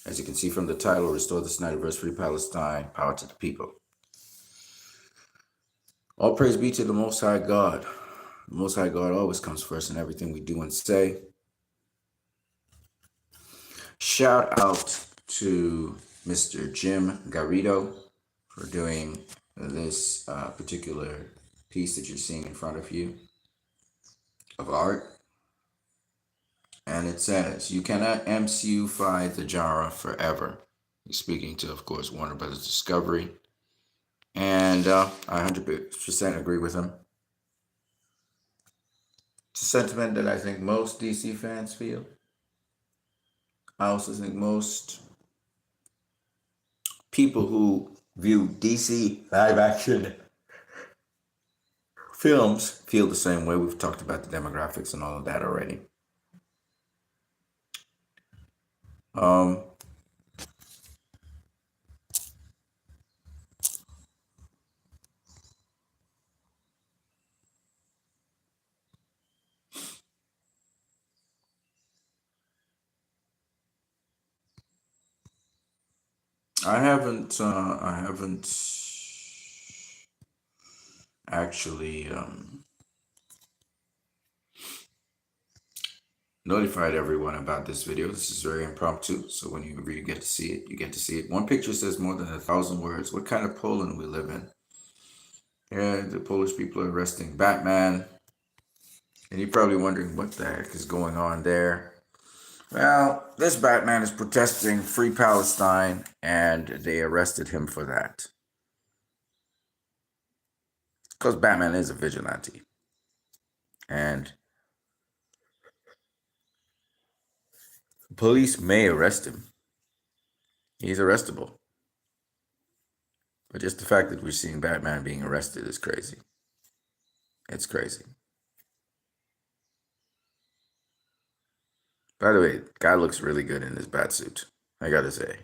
As you can see from the title, Restore the Snyderverse, Free Palestine, Power to the People. All praise be to the Most High God. The Most High God always comes first in everything we do and say. Shout out to Mr. Jim Garrido for doing this particular piece that you're seeing in front of you of art. And it says, you cannot MCU-fy the genre forever. He's speaking to, of course, Warner Brothers Discovery. And I 100% agree with him. It's a sentiment that I think most DC fans feel. I also think most people who view DC live action films feel the same way. We've talked about the demographics and all of that already. I haven't actually notified everyone about this video. This is very impromptu, so whenever you get to see it, you get to see it. One picture says more than 1,000 words. What kind of Poland we live in? Yeah, the Polish people are arresting Batman. And you're probably wondering what the heck is going on there. Well, this Batman is protesting Free Palestine, and they arrested him for that. Because Batman is a vigilante. And police may arrest him. He's arrestable. But just the fact that we're seeing Batman being arrested is crazy. It's crazy. By the way, guy looks really good in his bat suit, I gotta say.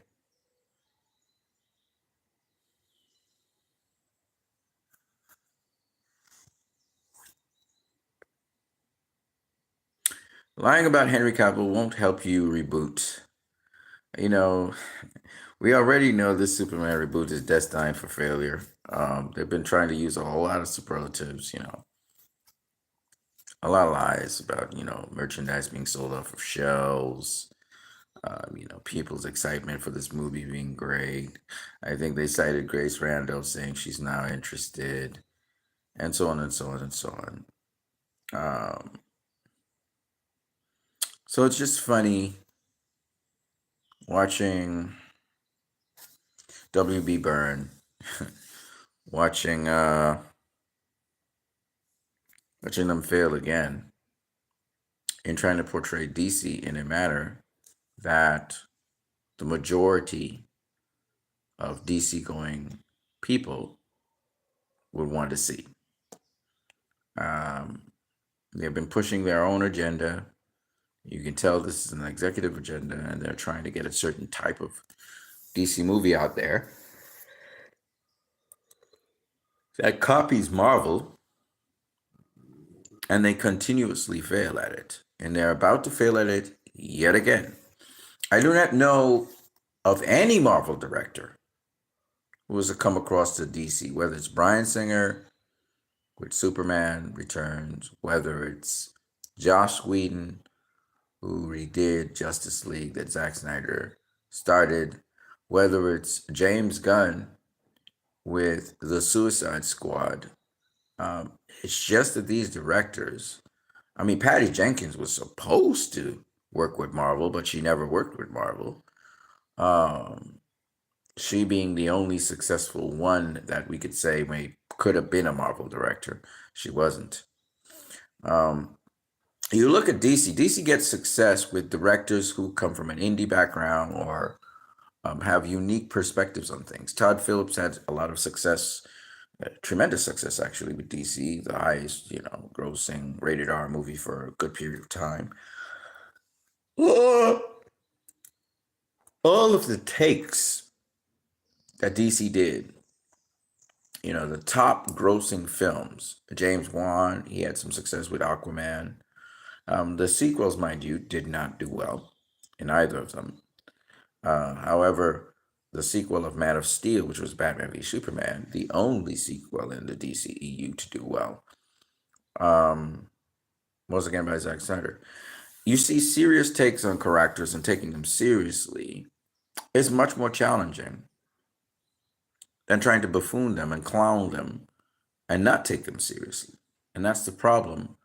Lying about Henry Cavill won't help you reboot. You know, we already know this Superman reboot is destined for failure. They've been trying to use a whole lot of superlatives, a lot of lies about, merchandise being sold off of shelves, people's excitement for this movie being great. I think they cited Grace Randall saying she's now interested, and so on and so on and so on. So it's just funny watching WB burn, watching them fail again in trying to portray DC in a manner that the majority of DC going people would want to see. They've been pushing their own agenda. You can tell this is an executive agenda, and they're trying to get a certain type of DC movie out there that copies Marvel, and they continuously fail at it. And they're about to fail at it yet again. I do not know of any Marvel director who has come across to DC, whether it's Bryan Singer with Superman Returns, whether it's Joss Whedon, who redid Justice League that Zack Snyder started, whether it's James Gunn with the Suicide Squad. It's just that these directors, Patty Jenkins was supposed to work with Marvel, but she never worked with Marvel. She being the only successful one that we could say could have been a Marvel director. She wasn't. You look at DC. DC gets success with directors who come from an indie background or have unique perspectives on things. Todd Phillips had a lot of success, tremendous success actually with DC, the highest, grossing rated R movie for a good period of time. All of the takes that DC did, the top grossing films, James Wan, he had some success with Aquaman. The sequels, mind you, did not do well in either of them. However, the sequel of Man of Steel, which was Batman v Superman, the only sequel in the DCEU to do well, um, was again by Zack Snyder. You see, serious takes on characters and taking them seriously is much more challenging than trying to buffoon them and clown them and not take them seriously. And that's the problem,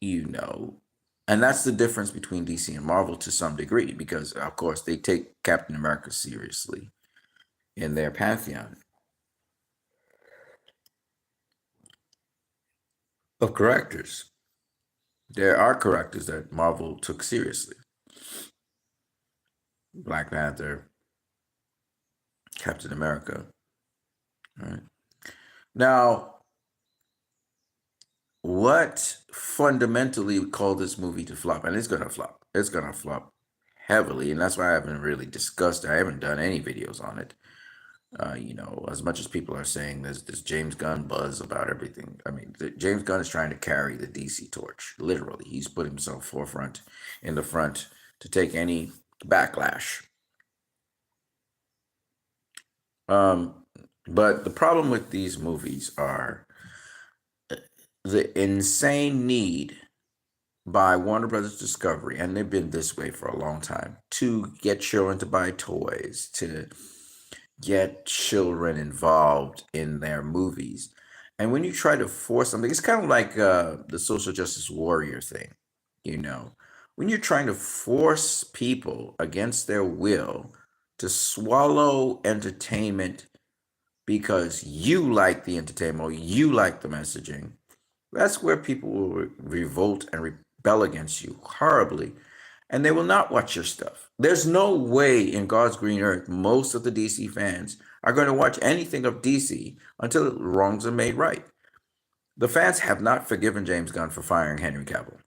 you know. And that's the difference between DC and Marvel to some degree, because of course they take Captain America seriously in their pantheon of characters. There are characters that Marvel took seriously. Black Panther, Captain America. Right? Now, what fundamentally caused this movie to flop? And it's gonna flop. It's gonna flop heavily, and that's why I haven't really discussed it. I haven't done any videos on it. As much as people are saying there's this James Gunn buzz about everything. I mean, James Gunn is trying to carry the DC torch. Literally, he's put himself forefront in the front to take any backlash. Um, but the problem with these movies are the insane need by Warner Brothers Discovery, and they've been this way for a long time, to get children to buy toys, to get children involved in their movies. And when you try to force something, it's kind of like the social justice warrior thing, you know. When you're trying to force people against their will to swallow entertainment because you like the entertainment or you like the messaging, that's where people will revolt and rebel against you horribly, and they will not watch your stuff. There's no way in God's green earth most of the DC fans are going to watch anything of DC until wrongs are made right. The fans have not forgiven James Gunn for firing Henry Cavill.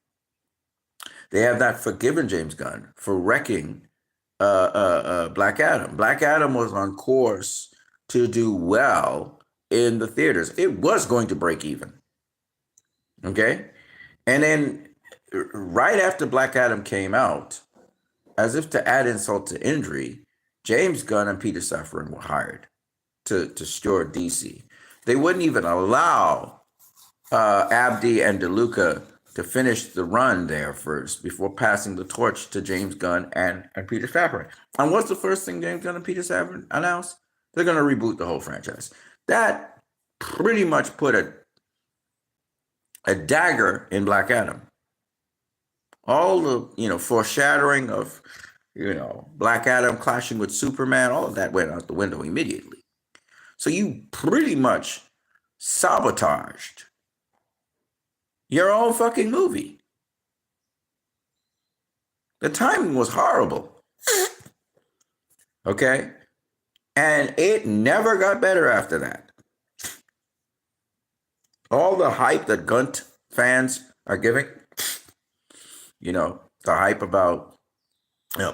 They have not forgiven James Gunn for wrecking Black Adam. Black Adam was on course to do well in the theaters. It was going to break even. Okay? And then right after Black Adam came out, as if to add insult to injury, James Gunn and Peter Safran were hired to steward DC. They wouldn't even allow Abdi and DeLuca to finish the run there first before passing the torch to James Gunn and Peter Safran. And what's the first thing James Gunn and Peter Safran announced? They're going to reboot the whole franchise. That pretty much put a dagger in Black Adam. All the foreshadowing of Black Adam clashing with Superman, all of that went out the window immediately. So you pretty much sabotaged your own fucking movie. The timing was horrible. Okay? And it never got better after that. All the hype that Gunn fans are giving, the hype about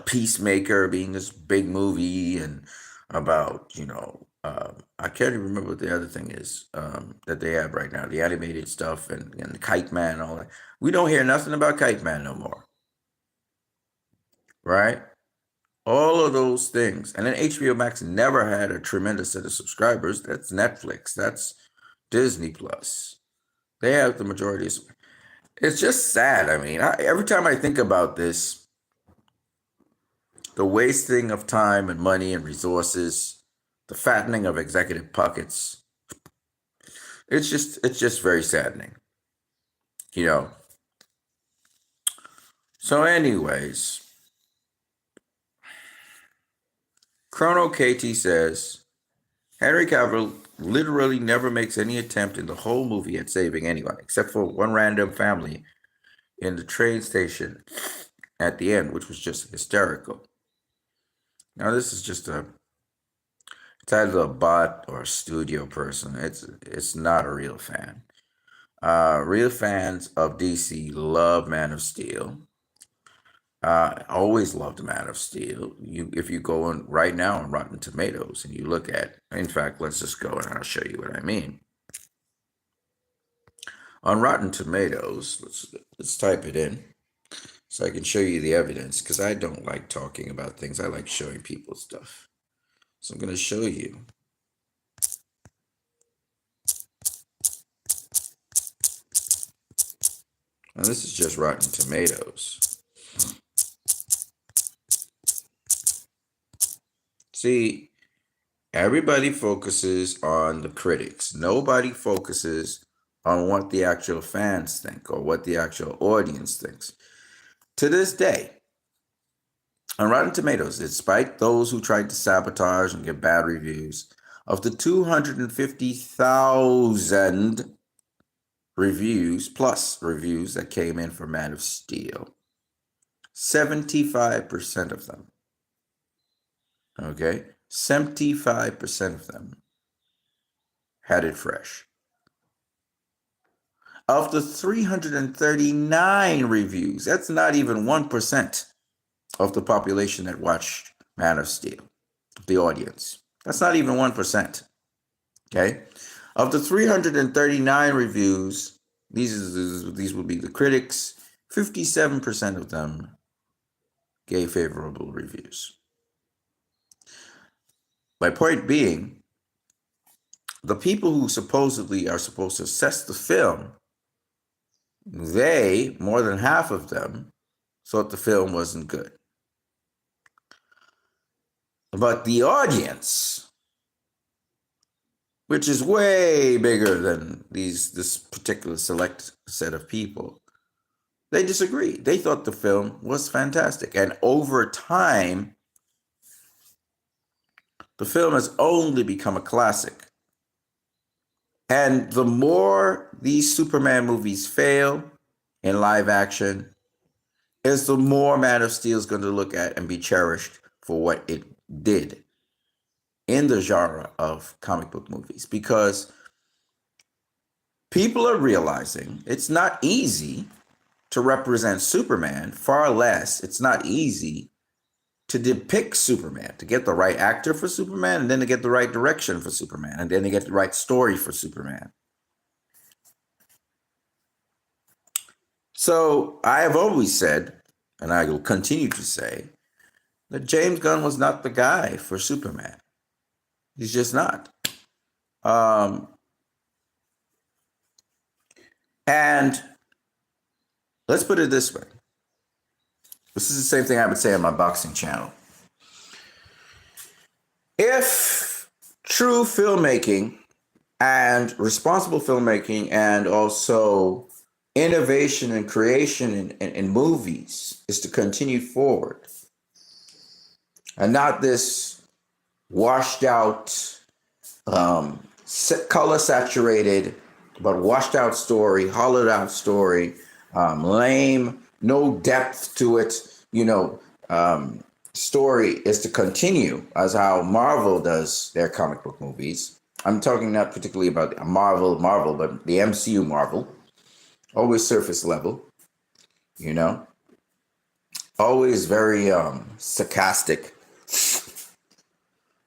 Peacemaker being this big movie, and about I can't even remember what the other thing is that they have right now, the animated stuff and the Kite Man and all that. We don't hear nothing about Kite Man no more, right? All of those things, and then HBO Max never had a tremendous set of subscribers. That's Netflix, that's Disney Plus. They have the majority of. It's just sad. I mean, every time I think about this, the wasting of time and money and resources, the fattening of executive pockets, it's just very saddening. You know. So anyways, Chrono KT says Henry Cavill literally never makes any attempt in the whole movie at saving anyone, except for one random family in the train station at the end, which was just hysterical. Now this is just it's either a bot or a studio person. It's not a real fan. Real fans of DC love Man of Steel. Always loved Man of Steel. If you go on right now on Rotten Tomatoes and you look at, in fact, let's just go and I'll show you what I mean. On Rotten Tomatoes, let's type it in. so I can show you the evidence, because I don't like talking about things. I like showing people stuff. So I'm going to show you. And this is just Rotten Tomatoes. See, everybody focuses on the critics. Nobody focuses on what the actual fans think or what the actual audience thinks. To this day, on Rotten Tomatoes, despite those who tried to sabotage and give bad reviews, of the 250,000 reviews plus reviews that came in for Man of Steel, 75% of them, okay, 75% of them had it fresh. Of the 339 reviews, that's not even 1% of the population that watched Man of Steel, the audience. That's not even 1%. Okay? Of the 339 reviews, these would be the critics, 57% of them gave favorable reviews. My point being, the people who supposedly are supposed to assess the film, they, more than half of them, thought the film wasn't good. But the audience, which is way bigger than this particular select set of people, they disagreed. They thought the film was fantastic. And over time, the film has only become a classic. And the more these Superman movies fail in live action, is the more Man of Steel is going to look at and be cherished for what it did in the genre of comic book movies. Because people are realizing it's not easy to represent Superman, far less, it's not easy to depict Superman, to get the right actor for Superman, and then to get the right direction for Superman, and then to get the right story for Superman. So I have always said, and I will continue to say, that James Gunn was not the guy for Superman. He's just not. And let's put it this way. This is the same thing I would say on my boxing channel. If true filmmaking and responsible filmmaking and also innovation and creation in movies is to continue forward and not this washed out, color saturated, but washed out story, hollowed out story, lame, no depth to it, story is to continue as how Marvel does their comic book movies. I'm talking not particularly about Marvel, but the MCU Marvel. Always surface level, always very sarcastic.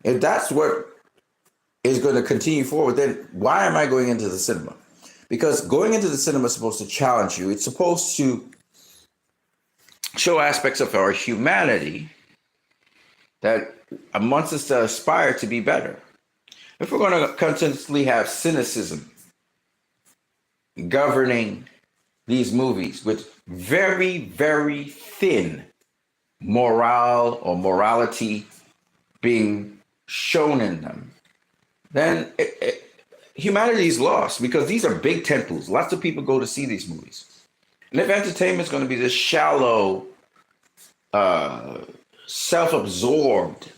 If that's what is going to continue forward, then why am I going into the cinema? Because going into the cinema is supposed to challenge you. It's supposed to show aspects of our humanity that wants us to aspire to be better. If we're going to constantly have cynicism governing these movies with very, very thin morale or morality being shown in them, then humanity is lost, because these are big tentpoles. Lots of people go to see these movies. And if entertainment is going to be this shallow, self-absorbed,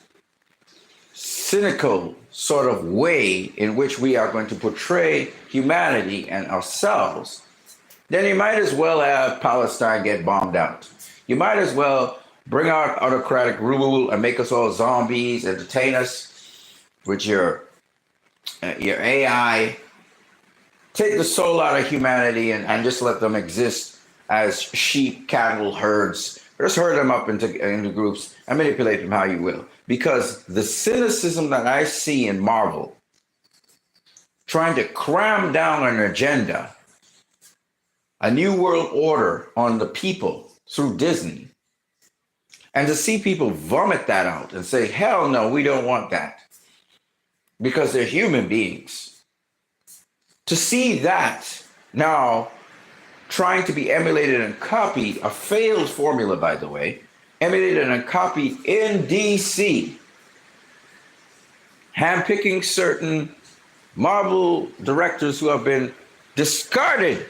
cynical sort of way in which we are going to portray humanity and ourselves, then you might as well have Palestine get bombed out. You might as well bring out autocratic rule and make us all zombies, entertain us with your AI, take the soul out of humanity and just let them exist as sheep, cattle, herds. Just herd them up into groups and manipulate them how you will. Because the cynicism that I see in Marvel, trying to cram down an agenda, a new world order on the people, through Disney, and to see people vomit that out and say, hell no, we don't want that, because they're human beings. To see that now trying to be emulated and copied, a failed formula, by the way, emulated and copied in DC, handpicking certain Marvel directors who have been discarded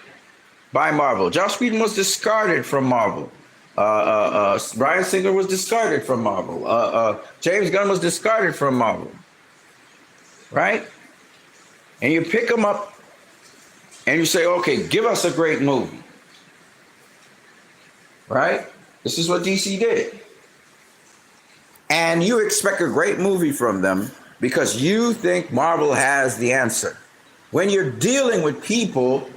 by Marvel. Joss Whedon was discarded from Marvel. Bryan Singer was discarded from Marvel. James Gunn was discarded from Marvel. Right? And you pick them up and you say, okay, give us a great movie. Right? This is what DC did. And you expect a great movie from them because you think Marvel has the answer. When you're dealing with people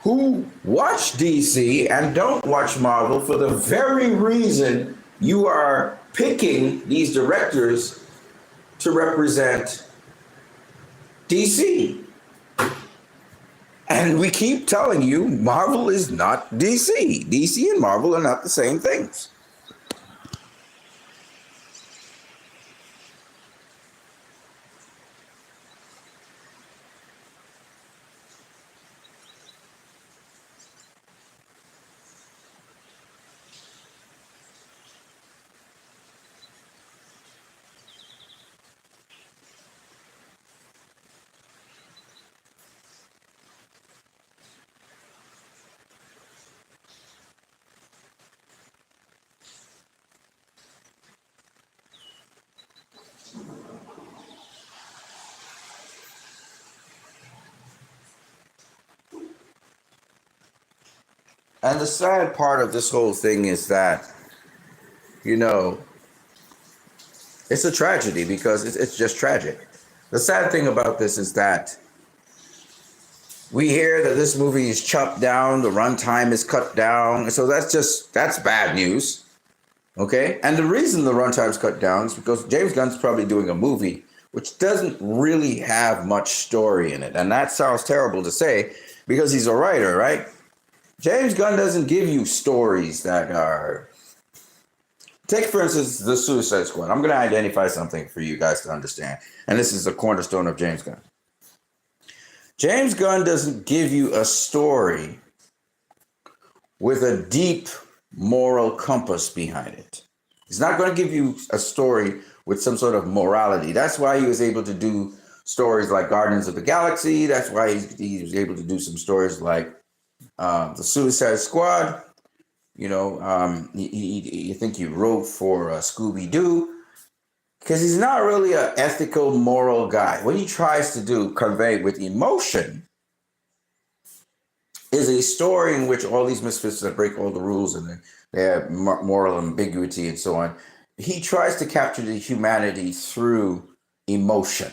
who watch DC and don't watch Marvel for the very reason you are picking these directors to represent DC. And we keep telling you Marvel is not DC. DC and Marvel are not the same things. And the sad part of this whole thing is that, you know, it's a tragedy because it's just tragic. The sad thing about this is that we hear that this movie is chopped down, the runtime is cut down. So that's bad news. Okay? And the reason the runtime is cut down is because James Gunn's probably doing a movie which doesn't really have much story in it. And that sounds terrible to say because he's a writer, right? James Gunn doesn't give you stories that are... Take, for instance, the Suicide Squad. I'm going to identify something for you guys to understand. And this is the cornerstone of James Gunn. James Gunn doesn't give you a story with a deep moral compass behind it. He's not going to give you a story with some sort of morality. That's why he was able to do stories like Guardians of the Galaxy. That's why he was able to do some stories like the Suicide Squad. You know, you think he wrote for Scooby-Doo, because he's not really an ethical, moral guy. What he tries to do, convey with emotion, is a story in which all these misfits that break all the rules and they have moral ambiguity and so on. He tries to capture the humanity through emotion.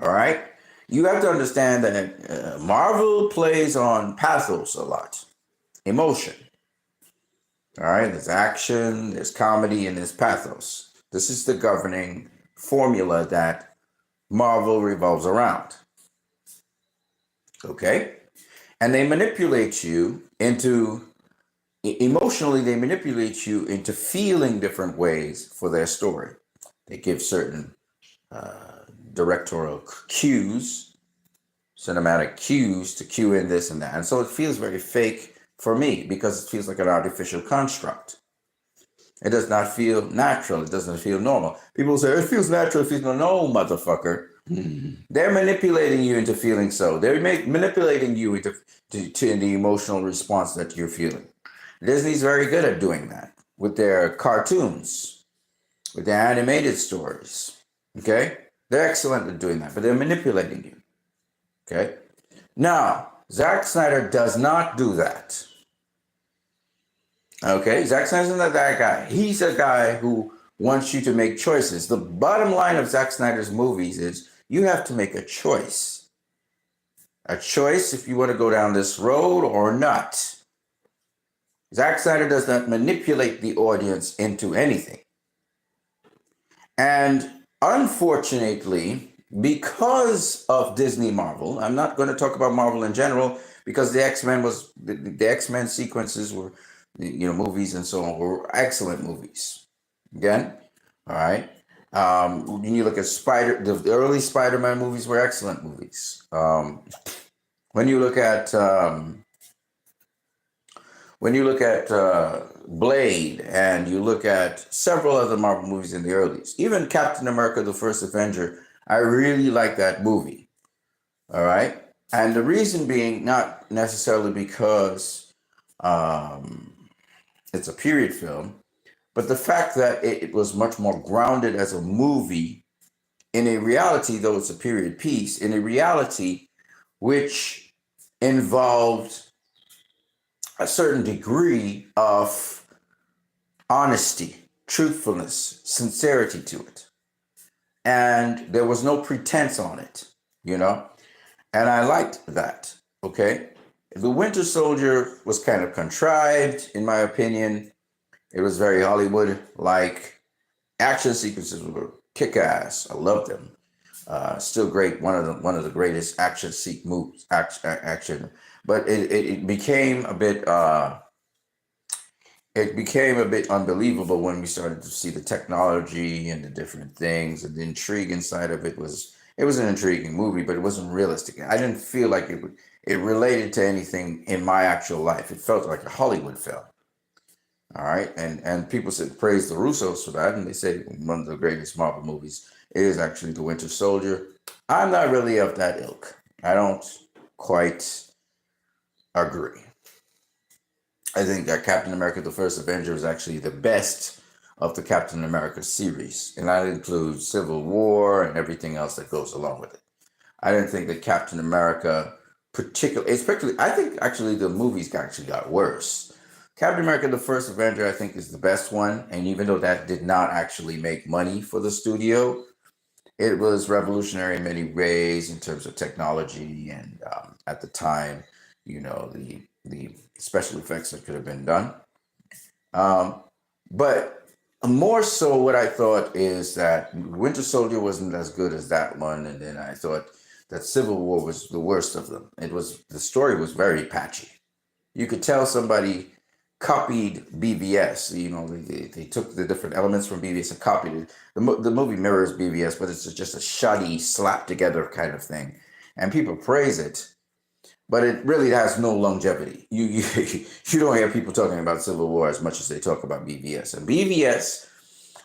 All right? You have to understand that Marvel plays on pathos a lot. Emotion. All right, there's action, there's comedy, and there's pathos. This is the governing formula that Marvel revolves around. Okay? And they manipulate you into, emotionally, they manipulate you into feeling different ways for their story. They give certain directorial cues, cinematic cues to cue in this and that. And so it feels very fake for me because it feels like an artificial construct. It does not feel natural. It doesn't feel normal. People say, it feels natural. It feels no, motherfucker. They're manipulating you into feeling so. They're manipulating you into the emotional response that you're feeling. Disney's very good at doing that with their cartoons, with their animated stories. Okay? They're excellent at doing that, but they're manipulating you. Okay? Now, Zack Snyder does not do that. Okay? Zack Snyder's not that guy. He's a guy who wants you to make choices. The bottom line of Zack Snyder's movies is you have to make a choice. A choice if you want to go down this road or not. Zack Snyder does not manipulate the audience into anything. And unfortunately, because of Disney Marvel, I'm not going to talk about Marvel in general because the X-Men sequences were movies and so on were excellent movies. Again, all right. When you look at the early Spider-Man movies were excellent movies. When you look at Blade, and you look at several other Marvel movies in the earlys, even Captain America: The First Avenger, I really like that movie. All right, and the reason being not necessarily because um, it's a period film, but the fact that it was much more grounded as a movie in a reality, though it's a period piece, in a reality which involved a certain degree of honesty, truthfulness, sincerity to it. And there was no pretense on it, you know? And I liked that, okay? The Winter Soldier was kind of contrived, in my opinion. It was very Hollywood like. Action sequences were kick ass. I loved them. Still great. One of the greatest action movies. Action, but it became a bit. It became a bit unbelievable when we started to see the technology and the different things, and the intrigue inside of it was. It was an intriguing movie, but it wasn't realistic. I didn't feel like it related to anything in my actual life. It felt like a Hollywood film. All right, and people said praise the Russos for that, and they say one of the greatest Marvel movies is actually The Winter Soldier. I'm not really of that ilk. I don't quite agree. I think that Captain America: The First Avenger is actually the best of the Captain America series, and that includes Civil War and everything else that goes along with it. I didn't think that Captain America, especially, I think actually the movies actually got worse. Captain America: The First Avenger, I think, is the best one, and even though that did not actually make money for the studio, it was revolutionary in many ways in terms of technology and at the time, the special effects that could have been done. Um, but more so, what I thought is that Winter Soldier wasn't as good as that one, and then I thought that Civil War was the worst of them. The story was very patchy. You could tell somebody copied BVS. They took the different elements from BVS and copied it. The movie mirrors BVS, but it's just a shoddy, slap together kind of thing, and people praise it, but it really has no longevity. You don't hear people talking about Civil War as much as they talk about BVS. And BVS,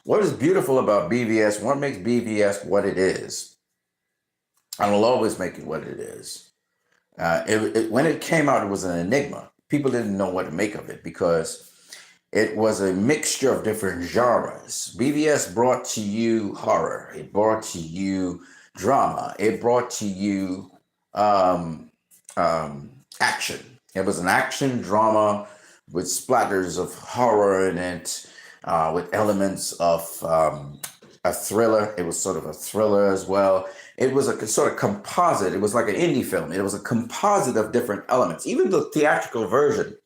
what is beautiful about BVS, what makes BVS what it is, and will always make it what it is. When it came out, it was an enigma. People didn't know what to make of it because it was a mixture of different genres. BVS brought to you horror. It brought to you drama. It brought to you action. It was an action drama with splatters of horror in it, with elements of a thriller. It was sort of a thriller as well. It was a sort of composite. It was like an indie film. It was a composite of different elements. Even the theatrical version.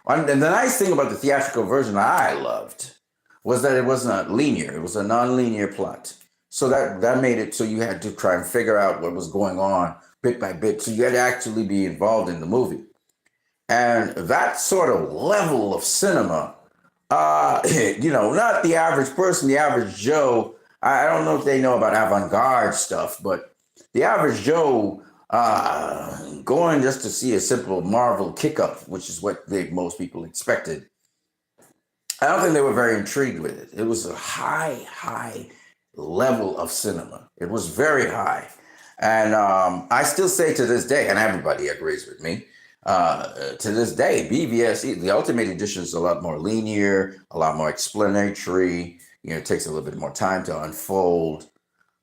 And the nice thing about the theatrical version I loved was that it was not linear. It was a non-linear plot. So that made it so you had to try and figure out what was going on bit by bit. So you had to actually be involved in the movie. And that sort of level of cinema, not the average person, the average Joe. I don't know if they know about avant-garde stuff, but the average Joe going just to see a simple Marvel kick-up, which is what most people expected, I don't think they were very intrigued with it. It was a high level of cinema. It was very high. And I still say to this day, and everybody agrees with me, to this day, BVS, the Ultimate Edition is a lot more linear, a lot more explanatory. It takes a little bit more time to unfold.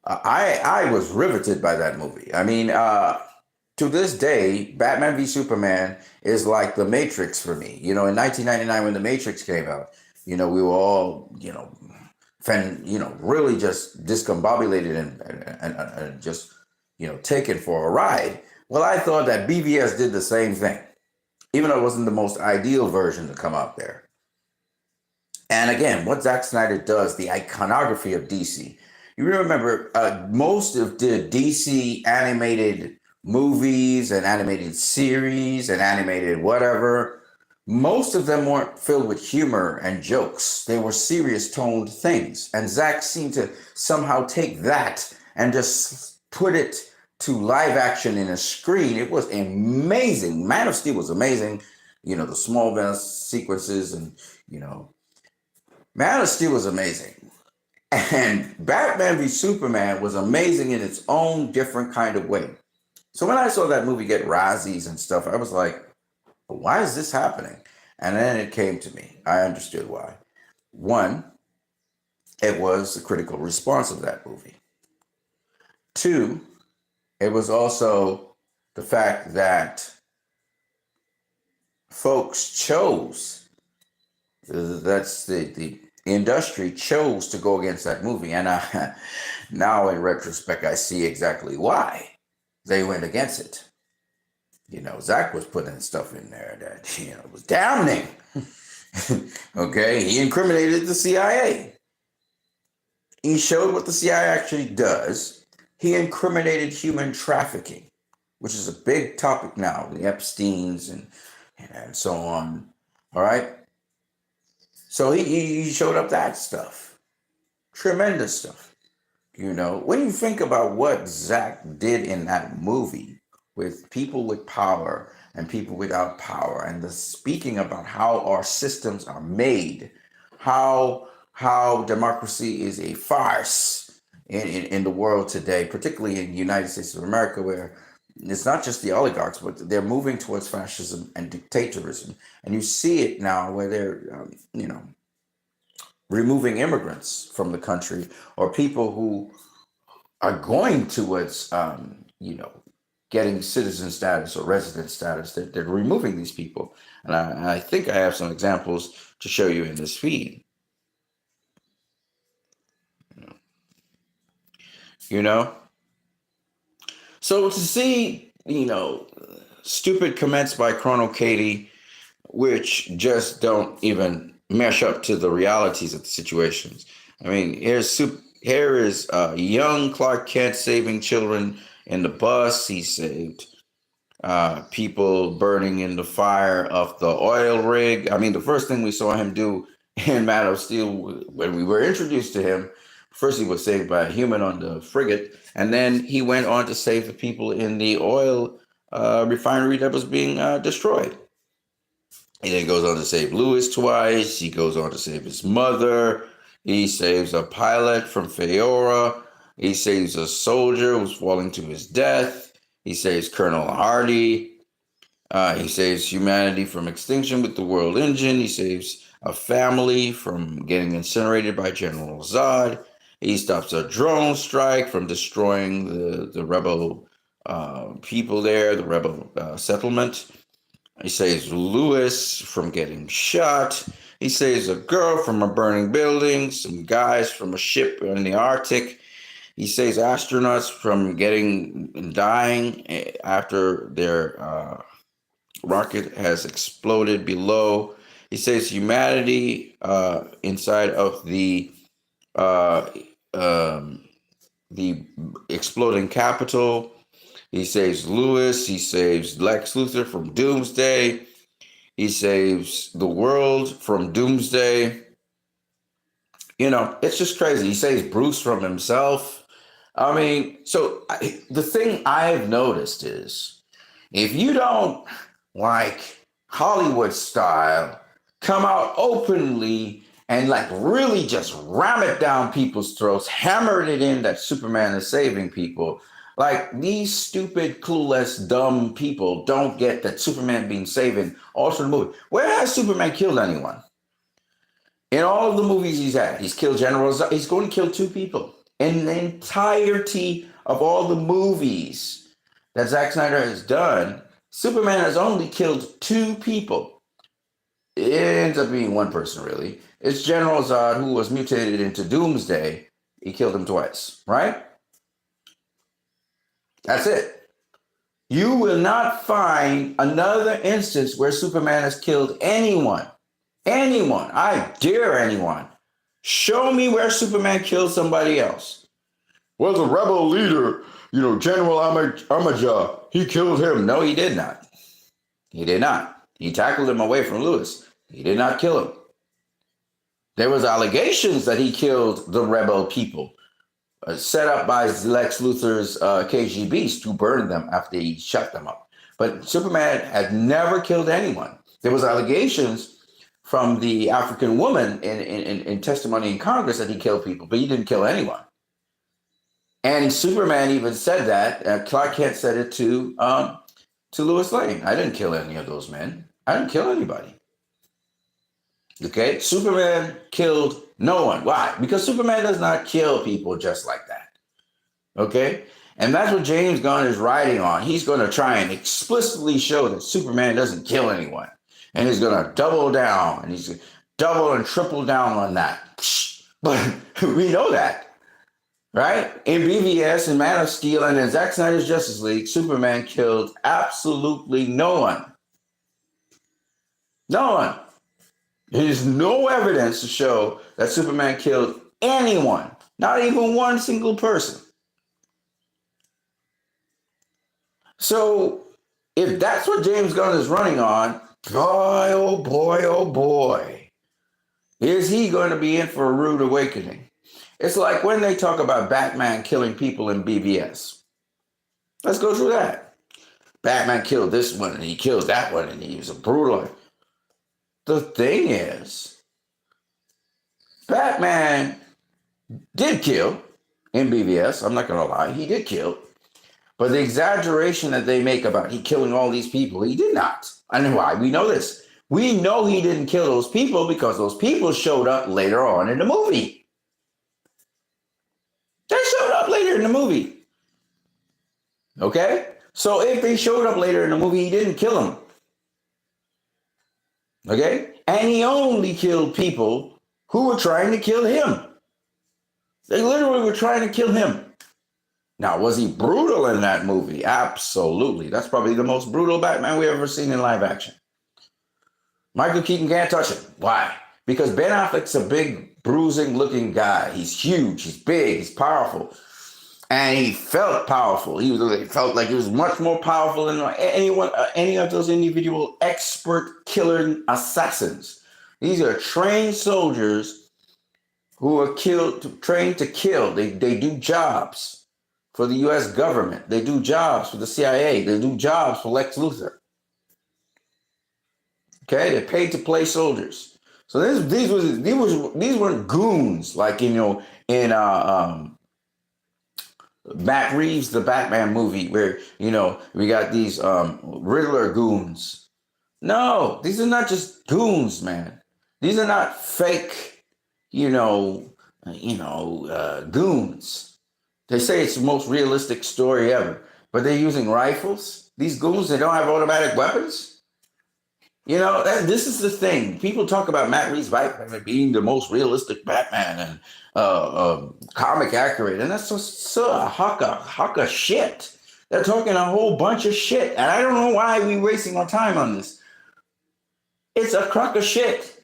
I was riveted by that movie. I mean, to this day, Batman v Superman is like the Matrix for me. In 1999 when the Matrix came out, we were all, really just discombobulated and just, taken for a ride. Well, I thought that BVS did the same thing, even though it wasn't the most ideal version to come out there. And again, what Zack Snyder does, the iconography of DC. You remember most of the DC animated movies and animated series and animated whatever most of them weren't filled with humor and jokes. They were serious toned things. And Zach seemed to somehow take that and just put it to live action in a screen. It was amazing. Man of Steel was amazing. You know, the Smallville sequences and, you know, Man of Steel was amazing. And Batman v Superman was amazing in its own different kind of way. So when I saw that movie get Razzies and stuff, I was like, why is this happening? And then it came to me. I understood why. One, it was the critical response of that movie. Two, it was also the fact that folks chose, that's the industry chose to go against that movie. And now in retrospect, I see exactly why they went against it. You know, Zach was putting stuff in there that, you know, was damning. Okay, he incriminated the CIA. He showed what the CIA actually does. He incriminated human trafficking, which is a big topic now, the Epsteins and so on. All right. So he showed up that stuff. Tremendous stuff. You know, when you think about what Zach did in that movie with people with power and people without power, and the speaking about how our systems are made, how democracy is a farce in the world today, particularly in the United States of America, where it's not just the oligarchs, but they're moving towards fascism and dictatorism. And you see it now where they're, you know, removing immigrants from the country or people who are going towards, you know, getting citizen status or resident status. They're removing these people. And I think I have some examples to show you in this feed. You know? So to see, you know, stupid comments by Chrono Katie, which just don't even mesh up to the realities of the situations. I mean, here is young Clark Kent saving children in the bus. He saved people burning in the fire of the oil rig. I mean, the first thing we saw him do in Man of Steel, when we were introduced to him, first he was saved by a human on the frigate, and then he went on to save the people in the oil refinery that was being destroyed. And then he goes on to save Lewis twice. He goes on to save his mother. He saves a pilot from Feora. He saves a soldier who's falling to his death. He saves Colonel Hardy. He saves humanity from extinction with the world engine. He saves a family from getting incinerated by General Zod. He stops a drone strike from destroying the rebel people there, the rebel settlement. He saves Lewis from getting shot. He saves a girl from a burning building, some guys from a ship in the Arctic. He saves astronauts from dying after their rocket has exploded below. He saves humanity inside of the exploding Capitol. He saves Lewis. He saves Lex Luthor from Doomsday. He saves the world from Doomsday. You know, it's just crazy. He saves Bruce from himself. I mean, the thing I've noticed is if you don't, like Hollywood style, come out openly and like really just ram it down people's throats, hammer it in that Superman is saving people. Like these stupid, clueless, dumb people don't get that Superman being saving all through the movie. Where has Superman killed anyone? In all of the movies he's killed General Zod. He's going to kill two people. In the entirety of all the movies that Zack Snyder has done, Superman has only killed two people. It ends up being one person, really. It's General Zod, who was mutated into Doomsday. He killed him twice, right? That's it. You will not find another instance where Superman has killed anyone. Anyone. I dare anyone. Show me where Superman killed somebody else. Well, the rebel leader, General Amaja, he killed him. No, he did not. He did not. He tackled him away from Lewis. He did not kill him. There was allegations that he killed the rebel people, set up by Lex Luthor's KGBs to burn them after he shut them up. But Superman had never killed anyone. There was allegations from the African woman in testimony in Congress that he killed people, but he didn't kill anyone. And Superman even said that. Clark Kent said it to Lois Lane. I didn't kill any of those men. I didn't kill anybody. Okay? Superman killed no one. Why? Because Superman does not kill people just like that. Okay? And that's what James Gunn is riding on. He's going to try and explicitly show that Superman doesn't kill anyone. And he's going to double down. And he's going to double and triple down on that. But we know that. Right? In BVS and Man of Steel and in Zack Snyder's Justice League, Superman killed absolutely no one. No one. There's no evidence to show that Superman killed anyone. Not even one single person. So, if that's what James Gunn is running on, boy, oh boy, oh boy, is he going to be in for a rude awakening. It's like when they talk about Batman killing people in BVS. Let's go through that. Batman killed this one and he killed that one and he was a brutal. The thing is, Batman did kill in BVS. I'm not going to lie. He did kill. But the exaggeration that they make about he killing all these people, he did not. I know why. We know this. We know he didn't kill those people because those people showed up later on in the movie. They showed up later in the movie. Okay? So if they showed up later in the movie, he didn't kill them. Okay? And he only killed people who were trying to kill him. They literally were trying to kill him. Now, was he brutal in that movie? Absolutely. That's probably the most brutal Batman we've ever seen in live action. Michael Keaton can't touch him. Why? Because Ben Affleck's a big, bruising-looking guy. He's huge. He's big. He's powerful. And he felt powerful. He felt like he was much more powerful than any of those individual expert killer assassins. These are trained soldiers who are trained to kill. They do jobs for the U.S. government. They do jobs for the CIA. They do jobs for Lex Luthor. Okay, they're paid to play soldiers. So these weren't goons like in Matt Reeves, the Batman movie, where we got these Riddler goons. No, these are not just goons, man. These are not fake, goons. They say it's the most realistic story ever, but they're using rifles. These goons, they don't have automatic weapons. This is the thing. People talk about Matt Reeves' Batman being the most realistic Batman and comic accurate, and that's so a huck of shit. They're talking a whole bunch of shit, and I don't know why we're wasting our time on this. It's a crock of shit.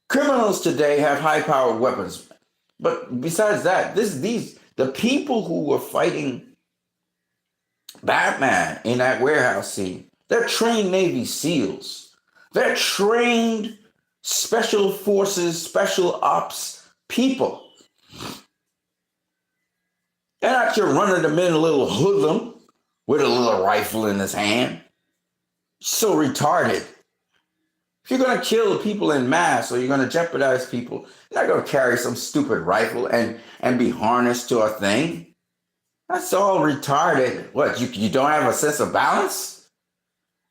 Criminals today have high-powered weapons. But besides that, the people who were fighting Batman in that warehouse scene, they're trained Navy SEALs. They're trained special forces, special ops people. They're not your run-of-the-mill little hoodlum with a little rifle in his hand. So retarded. If you're going to kill people in mass or you're going to jeopardize people, you're not going to carry some stupid rifle and be harnessed to a thing. That's all retarded. What, you don't have a sense of balance?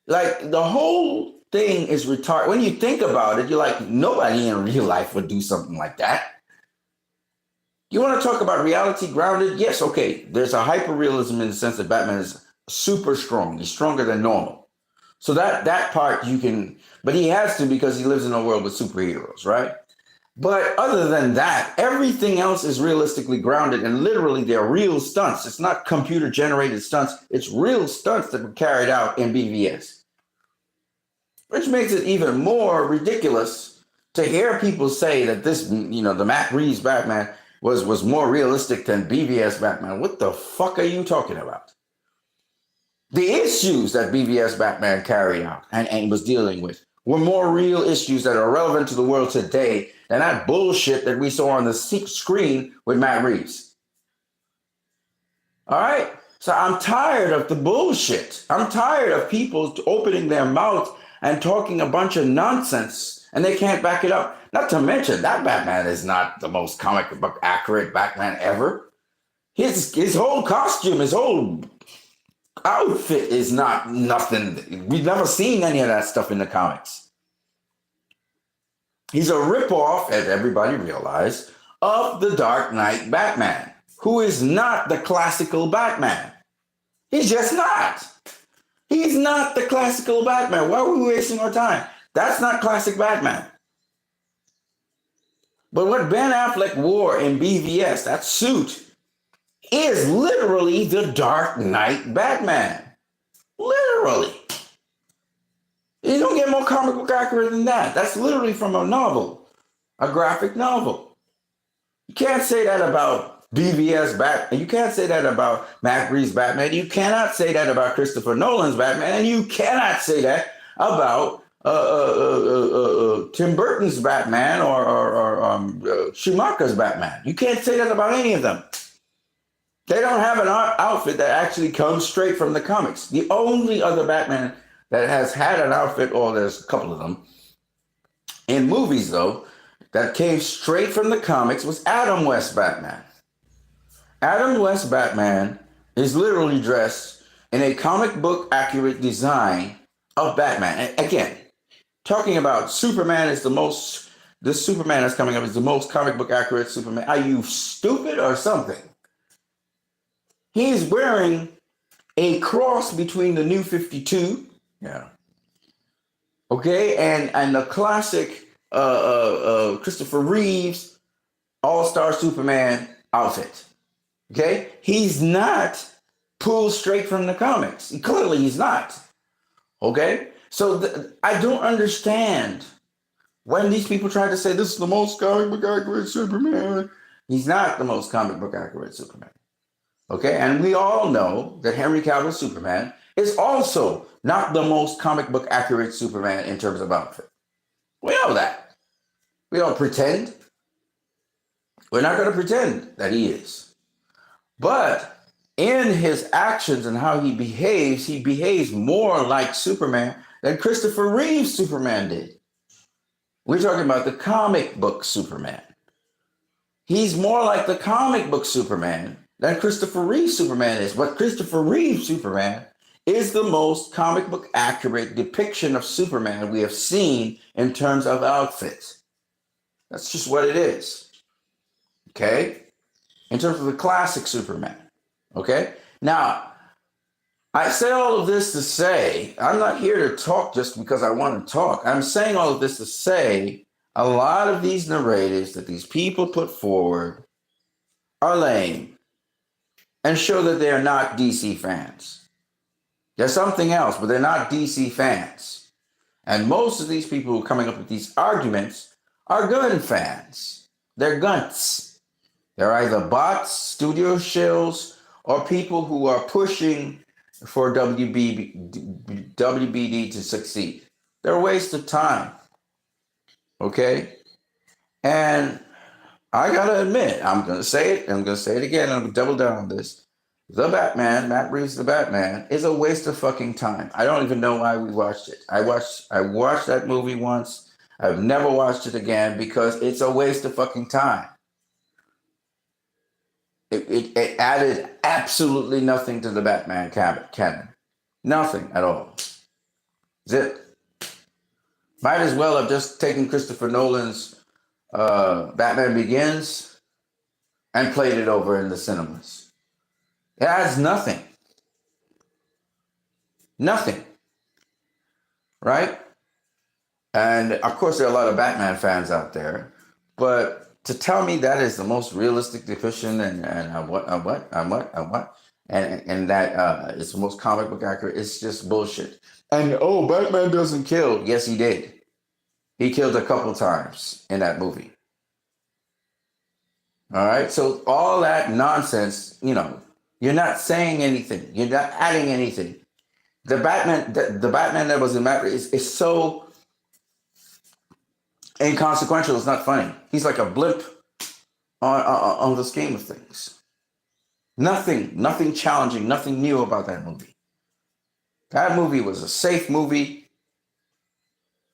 Like, the whole thing is retarded. When you think about it, you're like, nobody in real life would do something like that. You want to talk about reality grounded? Yes, okay. There's a hyper-realism in the sense that Batman is super strong. He's stronger than normal. So that part you can, but he has to because he lives in a world with superheroes, right? But other than that, everything else is realistically grounded and literally they're real stunts. It's not computer generated stunts. It's real stunts that were carried out in BVS. Which makes it even more ridiculous to hear people say that this, the Matt Reeves Batman was more realistic than BVS Batman. What the fuck are you talking about? The issues that BVS Batman carried out and was dealing with were more real issues that are relevant to the world today than that bullshit that we saw on the screen with Matt Reeves. All right? So I'm tired of the bullshit. I'm tired of people opening their mouths and talking a bunch of nonsense and they can't back it up. Not to mention, that Batman is not the most comic book accurate Batman ever. His whole costume, his whole outfit is not nothing. We've never seen any of that stuff in the comics. He's a ripoff, as everybody realized, of the Dark Knight Batman, who is not the classical Batman. He's just not. He's not the classical Batman. Why are we wasting our time? That's not classic Batman. But what Ben Affleck wore in BVS, that suit, is literally the Dark Knight Batman. Literally. You don't get more comic book accurate than that. That's literally from a novel, a graphic novel. You can't say that about BVS Batman. You can't say that about Matt Reeves' Batman. You cannot say that about Christopher Nolan's Batman. And you cannot say that about Tim Burton's Batman or Schumacher's Batman. You can't say that about any of them. They don't have an outfit that actually comes straight from the comics. The only other Batman that has had an outfit, or there's a couple of them, in movies though, that came straight from the comics was Adam West Batman. Adam West Batman is literally dressed in a comic book accurate design of Batman. And again, talking about Superman is this Superman that's coming up is the most comic book accurate Superman. Are you stupid or something? He's wearing a cross between the New 52, yeah, okay, and the classic Christopher Reeves All-Star Superman outfit. Okay, he's not pulled straight from the comics. Clearly, he's not. Okay, so I don't understand when these people try to say this is the most comic book accurate Superman. He's not the most comic book accurate Superman. Okay, and we all know that Henry Cavill's Superman is also not the most comic book accurate Superman in terms of outfit. We know that. We don't pretend. We're not going to pretend that he is. But in his actions and how he behaves more like Superman than Christopher Reeve's Superman did. We're talking about the comic book Superman. He's more like the comic book Superman than Christopher Reeve's Superman is. But Christopher Reeve's Superman is the most comic book accurate depiction of Superman we have seen in terms of outfits. That's just what it is. Okay? In terms of the classic Superman. Okay? Now, I say all of this to say, I'm not here to talk just because I want to talk. I'm saying all of this to say a lot of these narratives that these people put forward are lame and show that they're not DC fans. They're something else, but they're not DC fans. And most of these people who are coming up with these arguments are gun fans. They're gunts. They're either bots, studio shills, or people who are pushing for WBD to succeed. They're a waste of time. Okay? And I gotta admit, I'm gonna say it, I'm gonna say it again, and I'm gonna double down on this. The Batman, Matt Reeves' The Batman, is a waste of fucking time. I don't even know why we watched it. I watched that movie once. I've never watched it again because it's a waste of fucking time. It added absolutely nothing to the Batman canon. Nothing at all. Zip. Might as well have just taken Christopher Nolan's Batman Begins and played it over in the cinemas. It adds nothing. Nothing. Right? And of course, there are a lot of Batman fans out there, but to tell me that is the most realistic depiction and that it's the most comic book accurate, it's just bullshit. And oh, Batman doesn't kill. Yes, he did. He killed a couple times in that movie. All right, so all that nonsense, you're not saying anything. You're not adding anything. the Batman that was in Matt is so inconsequential. It's not funny. He's like a blip on the scheme of things. Nothing challenging, nothing new about that movie. That movie was a safe movie,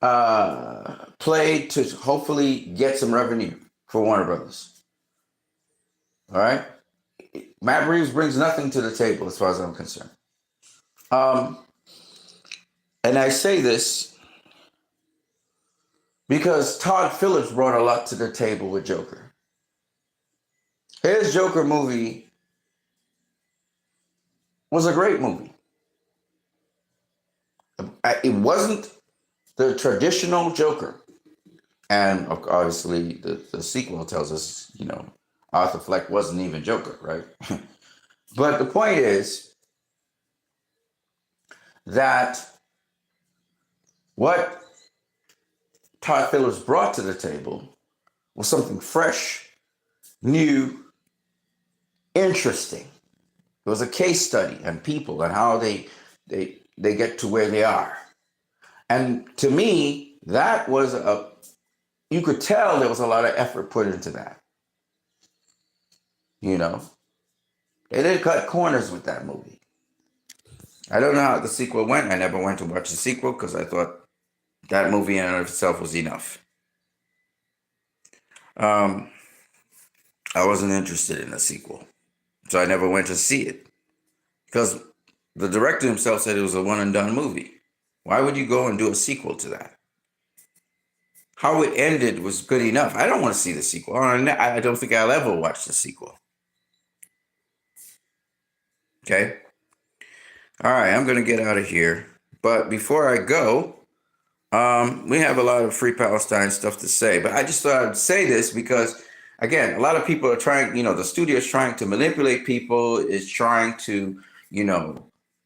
played to hopefully get some revenue for Warner Brothers. All right, Matt Reeves brings nothing to the table as far as I'm concerned. Um, and I say this because Todd Phillips brought a lot to the table with Joker. His Joker movie was a great movie. It wasn't the traditional Joker. And obviously, the sequel tells us, Arthur Fleck wasn't even Joker, right? But the point is that what Todd Phillips brought to the table was something fresh, new, interesting. It was a case study on people and how they get to where they are. And to me, that was you could tell there was a lot of effort put into that. They didn't cut corners with that movie. I don't know how the sequel went. I never went to watch the sequel because I thought that movie in and of itself was enough. I wasn't interested in the sequel, so I never went to see it because the director himself said it was a one and done movie. Why would you go and do a sequel to that? How it ended was good enough. I don't want to see the sequel. I don't think I'll ever watch the sequel. Okay? All right, I'm going to get out of here. But before I go, we have a lot of Free Palestine stuff to say. But I just thought I'd say this because, again, a lot of people are trying, the studio is trying to manipulate people, is trying to,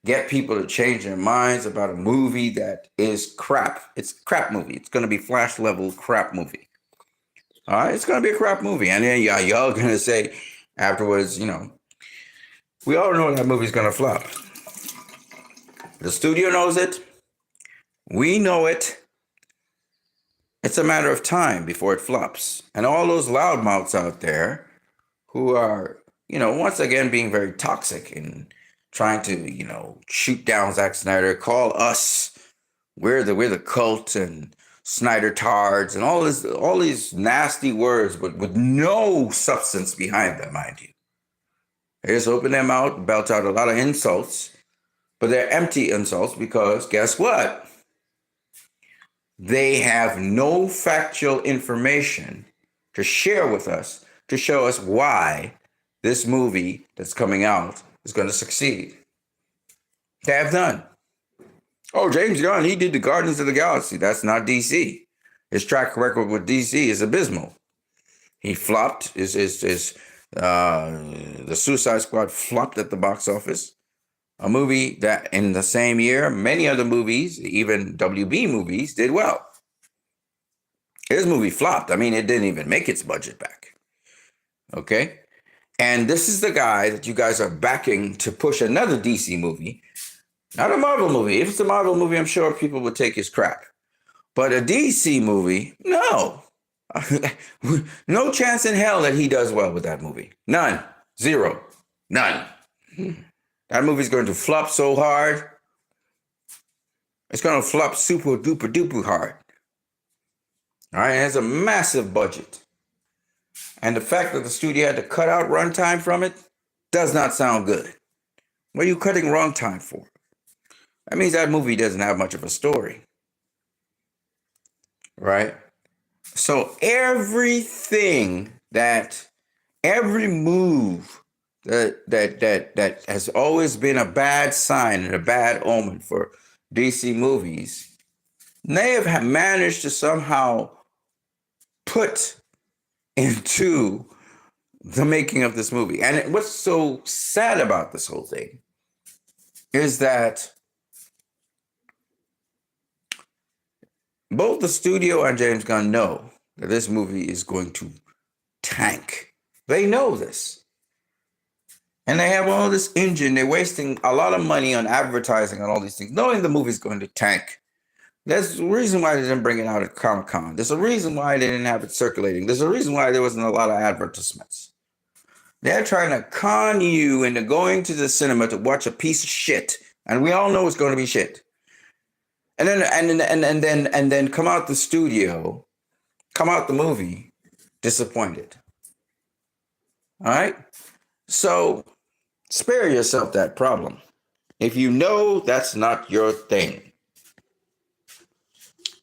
get people to change their minds about a movie that is crap. It's a crap movie. It's going to be Flash level crap movie. All right, it's going to be a crap movie. And then y'all going to say afterwards, we all know that movie's going to flop. The studio knows it. We know it. It's a matter of time before it flops. And all those loudmouths out there who are, once again being very toxic and trying to, shoot down Zack Snyder, call us, we're the cult and Snyder tards and all these nasty words, but with no substance behind them, mind you. They just open their mouth, belt out a lot of insults, but they're empty insults because guess what? They have no factual information to share with us to show us why this movie that's coming out is going to succeed. They have none. Oh, James Gunn, he did the Guardians of the Galaxy. That's not DC. His track record with DC is abysmal. He flopped. The Suicide Squad flopped at the box office. A movie that in the same year, many other movies, even WB movies, did well. His movie flopped. I mean, it didn't even make its budget back. Okay? And this is the guy that you guys are backing to push another DC movie. Not a Marvel movie. If it's a Marvel movie, I'm sure people would take his crap. But a DC movie, no. No chance in hell that he does well with that movie. None. Zero. None. That movie's going to flop so hard. It's going to flop super duper duper hard. All right, it has a massive budget. And the fact that the studio had to cut out runtime from it does not sound good. What are you cutting runtime for? That means that movie doesn't have much of a story. Right? So every move that has always been a bad sign and a bad omen for DC movies, they have managed to somehow put into the making of this movie. And what's so sad about this whole thing is that both the studio and James Gunn know that this movie is going to tank. They know this. And they have all this engine. They're wasting a lot of money on advertising on all these things, knowing the movie's going to tank. There's a reason why they didn't bring it out at Comic Con. There's a reason why they didn't have it circulating. There's a reason why there wasn't a lot of advertisements. They're trying to con you into going to the cinema to watch a piece of shit, and we all know it's going to be shit. And then come out the studio, come out the movie disappointed. All right, so spare yourself that problem. If you know that's not your thing.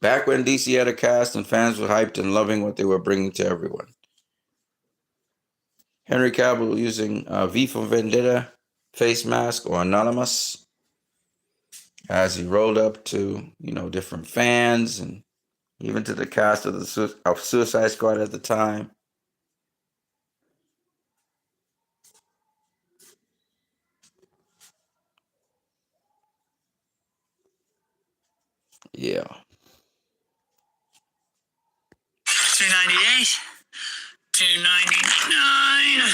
Back when DC had a cast and fans were hyped and loving what they were bringing to everyone. Henry Cavill using V for Vendetta face mask or Anonymous as he rolled up to, different fans and even to the cast of Suicide Squad at the time. Yeah. 298, 299,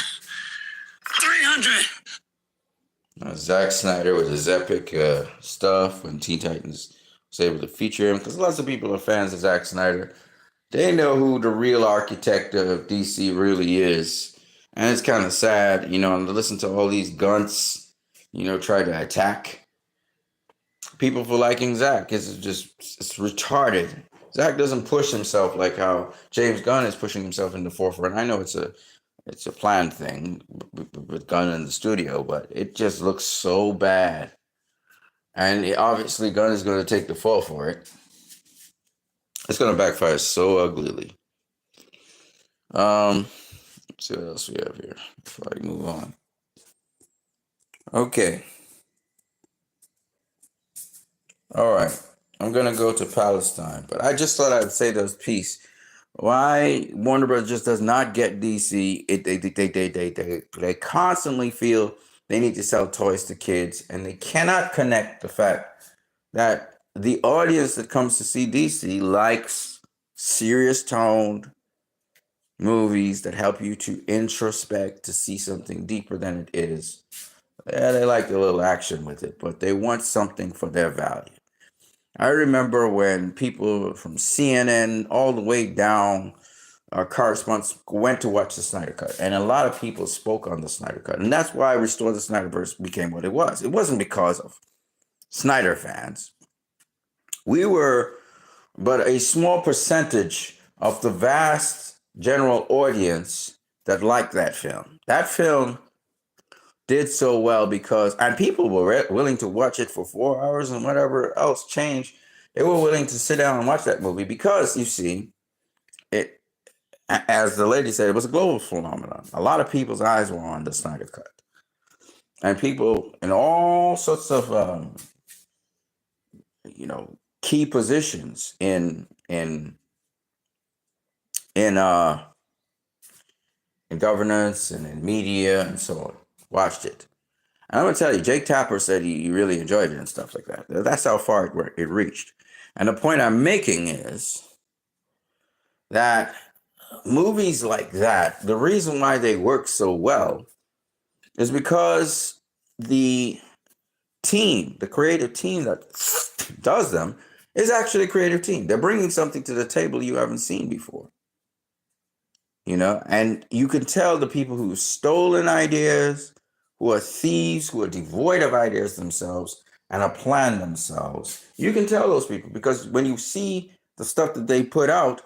300. Zack Snyder with his epic stuff when Teen Titans was able to feature him, because lots of people are fans of Zack Snyder. They know who the real architect of DC really is. And it's kind of sad, to listen to all these gunts, try to attack people for liking Zack. It's retarded. Zack doesn't push himself like how James Gunn is pushing himself in the forefront. I know it's a planned thing with Gunn in the studio, but it just looks so bad. And obviously Gunn is going to take the fall for it. It's going to backfire so uglily. Let's see what else we have here before I move on. Okay. All right. I'm going to go to Palestine, but I just thought I'd say this piece. Why Warner Bros. Just does not get DC? They constantly feel they need to sell toys to kids, and they cannot connect the fact that the audience that comes to see DC likes serious toned movies that help you to introspect, to see something deeper than it is. Yeah, they like a little action with it, but they want something for their value. I remember when people from CNN all the way down, our correspondents went to watch the Snyder Cut, and a lot of people spoke on the Snyder Cut, and that's why Restore the Snyderverse became what it was. It wasn't because of Snyder fans. We were but a small percentage of the vast general audience that liked that film. That film did so well because, and people were willing to watch it for 4 hours and whatever else changed. They were willing to sit down and watch that movie because, you see, it, as the lady said, it was a global phenomenon. A lot of people's eyes were on the Snyder Cut, and people in all sorts of, key positions in governance and in media and so on watched it. And I'm going to tell you, Jake Tapper said he really enjoyed it and stuff like that. That's how far it reached. And the point I'm making is that movies like that, the reason why they work so well is because the team, the creative team that does them, is actually a creative team. They're bringing something to the table you haven't seen before. And you can tell the people who've stolen ideas, who are thieves, who are devoid of ideas themselves and have planned themselves. You can tell those people because when you see the stuff that they put out,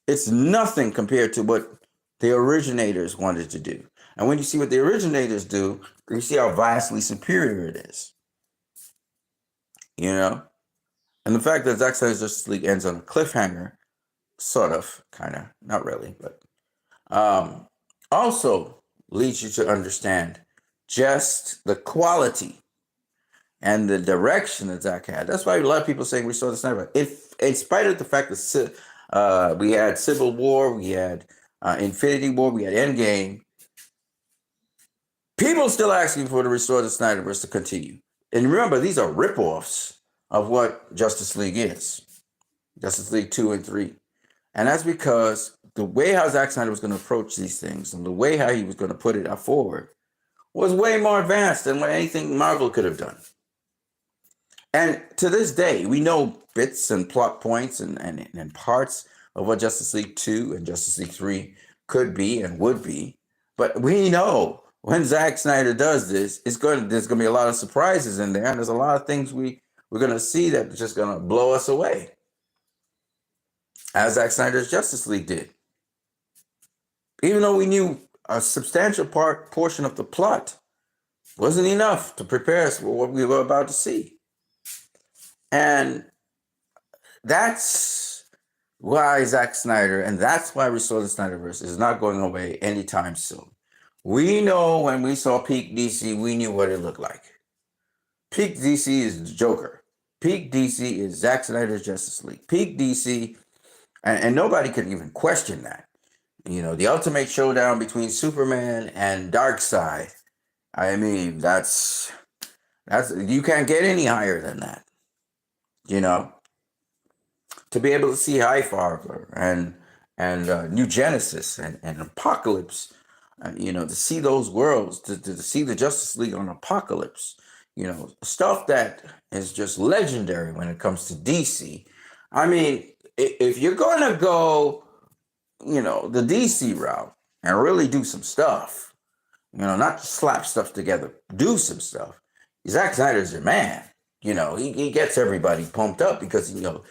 it's nothing compared to what the originators wanted to do. And when you see what the originators do, you see how vastly superior it is. And the fact that Zack Snyder's Justice League ends on a cliffhanger, sort of, kind of, not really, but also leads you to understand just the quality and the direction that Zack had. That's why a lot of people saying Restore the Snyder. In spite of the fact that we had Civil War, we had Infinity War, we had Endgame, people still asking for the Restore the Snyderverse to continue. And remember, these are ripoffs of what Justice League is. Justice League 2 and 3. And that's because the way how Zack Snyder was going to approach these things and the way how he was going to put it forward was way more advanced than what anything Marvel could have done. And to this day, we know bits and plot points and parts of what Justice League 2 and Justice League 3 could be and would be. But we know when Zack Snyder does this, there's gonna be a lot of surprises in there, and there's a lot of things we're gonna see that's just gonna blow us away. As Zack Snyder's Justice League did. Even though we knew a substantial portion of the plot wasn't enough to prepare us for what we were about to see. And that's why Zack Snyder, and that's why Restore the Snyderverse is not going away anytime soon. We know when we saw Peak DC, we knew what it looked like. Peak DC is Joker. Peak DC is Zack Snyder's Justice League. Peak DC, and nobody could even question that. You know, the ultimate showdown between Superman and Darkseid. I mean, that's you can't get any higher than that. You know, to be able to see High Father and New Genesis and Apocalypse, you know, to see those worlds, to see the Justice League on Apocalypse, you know, stuff that is just legendary when it comes to DC. I mean, if you're gonna go, you know, the DC route and really do some stuff, you know, not just slap stuff together, do some stuff. Zack Snyder's your man. You know, he gets everybody pumped up because you know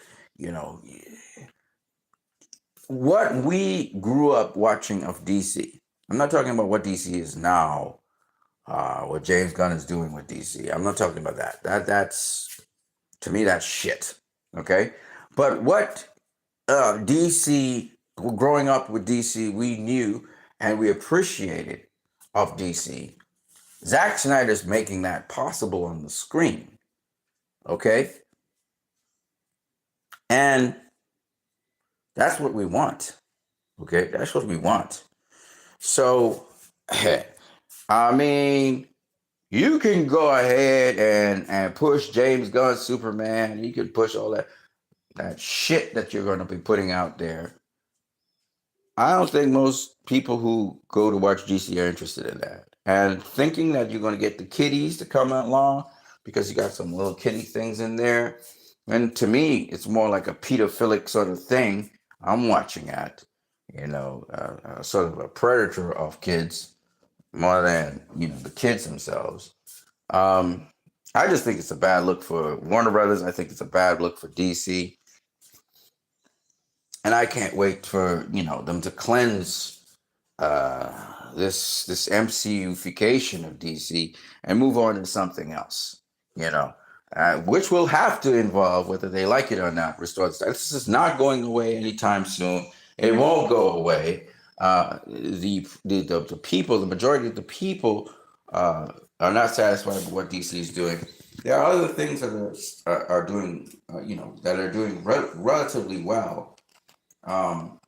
what we grew up watching of DC. I'm not talking about what DC is now, what James Gunn is doing with DC. I'm not talking about that. That's to me that's shit. Okay, but what DC, growing up with DC, we knew and we appreciated of DC. Zack Snyder's making that possible on the screen. Okay, and that's what we want. Okay, that's what we want. So, I mean, you can go ahead and push James Gunn Superman. You can push all that shit that you're going to be putting out there. I don't think most people who go to watch DC are interested in that. And thinking that you're going to get the kiddies to come along because you got some little kitty things in there. And to me, it's more like a pedophilic sort of thing I'm watching at. You know, sort of a predator of kids more than, you know, the kids themselves. Um, I just think it's a bad look for Warner Brothers. I think it's a bad look for DC. And I can't wait for, you know, them to cleanse this MCUification of DC and move on to something else, you know, which will have to involve, whether they like it or not, restore the status. This is not going away anytime soon. It won't go away. The people, the majority of the people, are not satisfied with what DC is doing. There are other things that are doing, you know, that are doing relatively well. But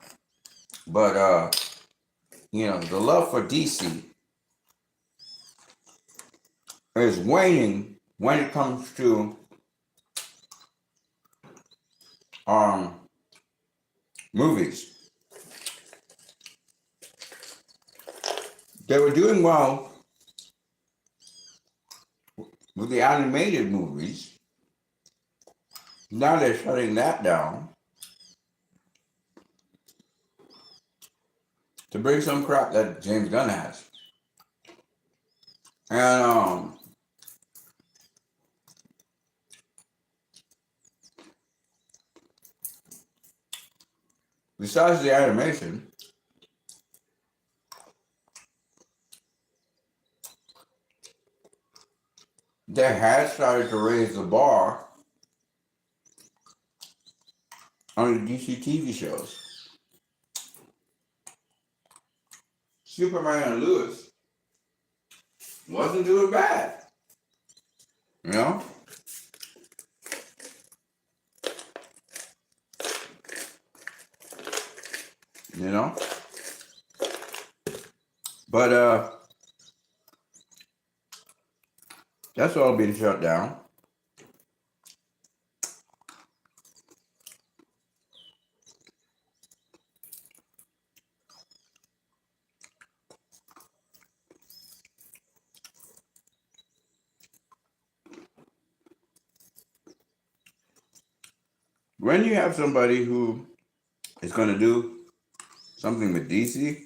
you know, the love for DC is waning when it comes to um movies. They were doing well with the animated movies. Now they're shutting that down to bring some crap that James Gunn has. And besides the animation, they had started to raise the bar on the DC TV shows. Superman and Lewis wasn't doing bad, you know? You know? But that's all being shut down. when you have somebody who is going to do something with DC,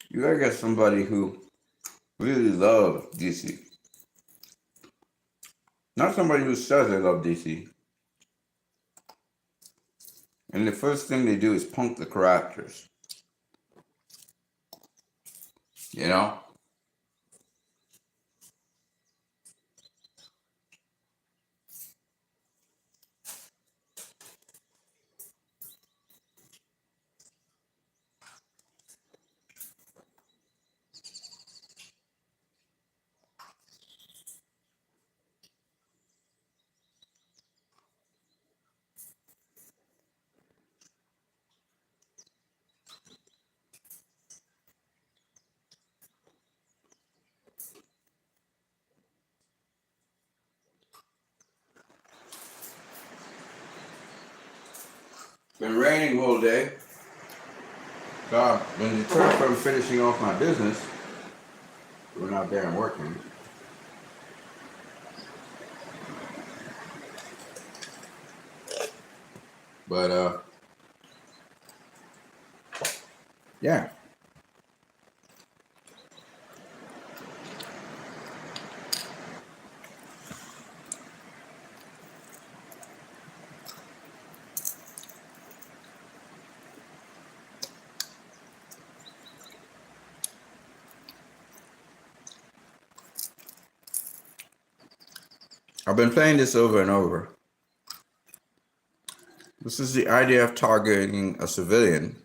you gotta get somebody who really loves DC. Not somebody who says they love DC. And the first thing they do is punk the characters. You know? It's been raining all day. So I've been deterred from finishing off my business. Going out there and working. But yeah. I've been playing this over and over. This is the idea of targeting a civilian.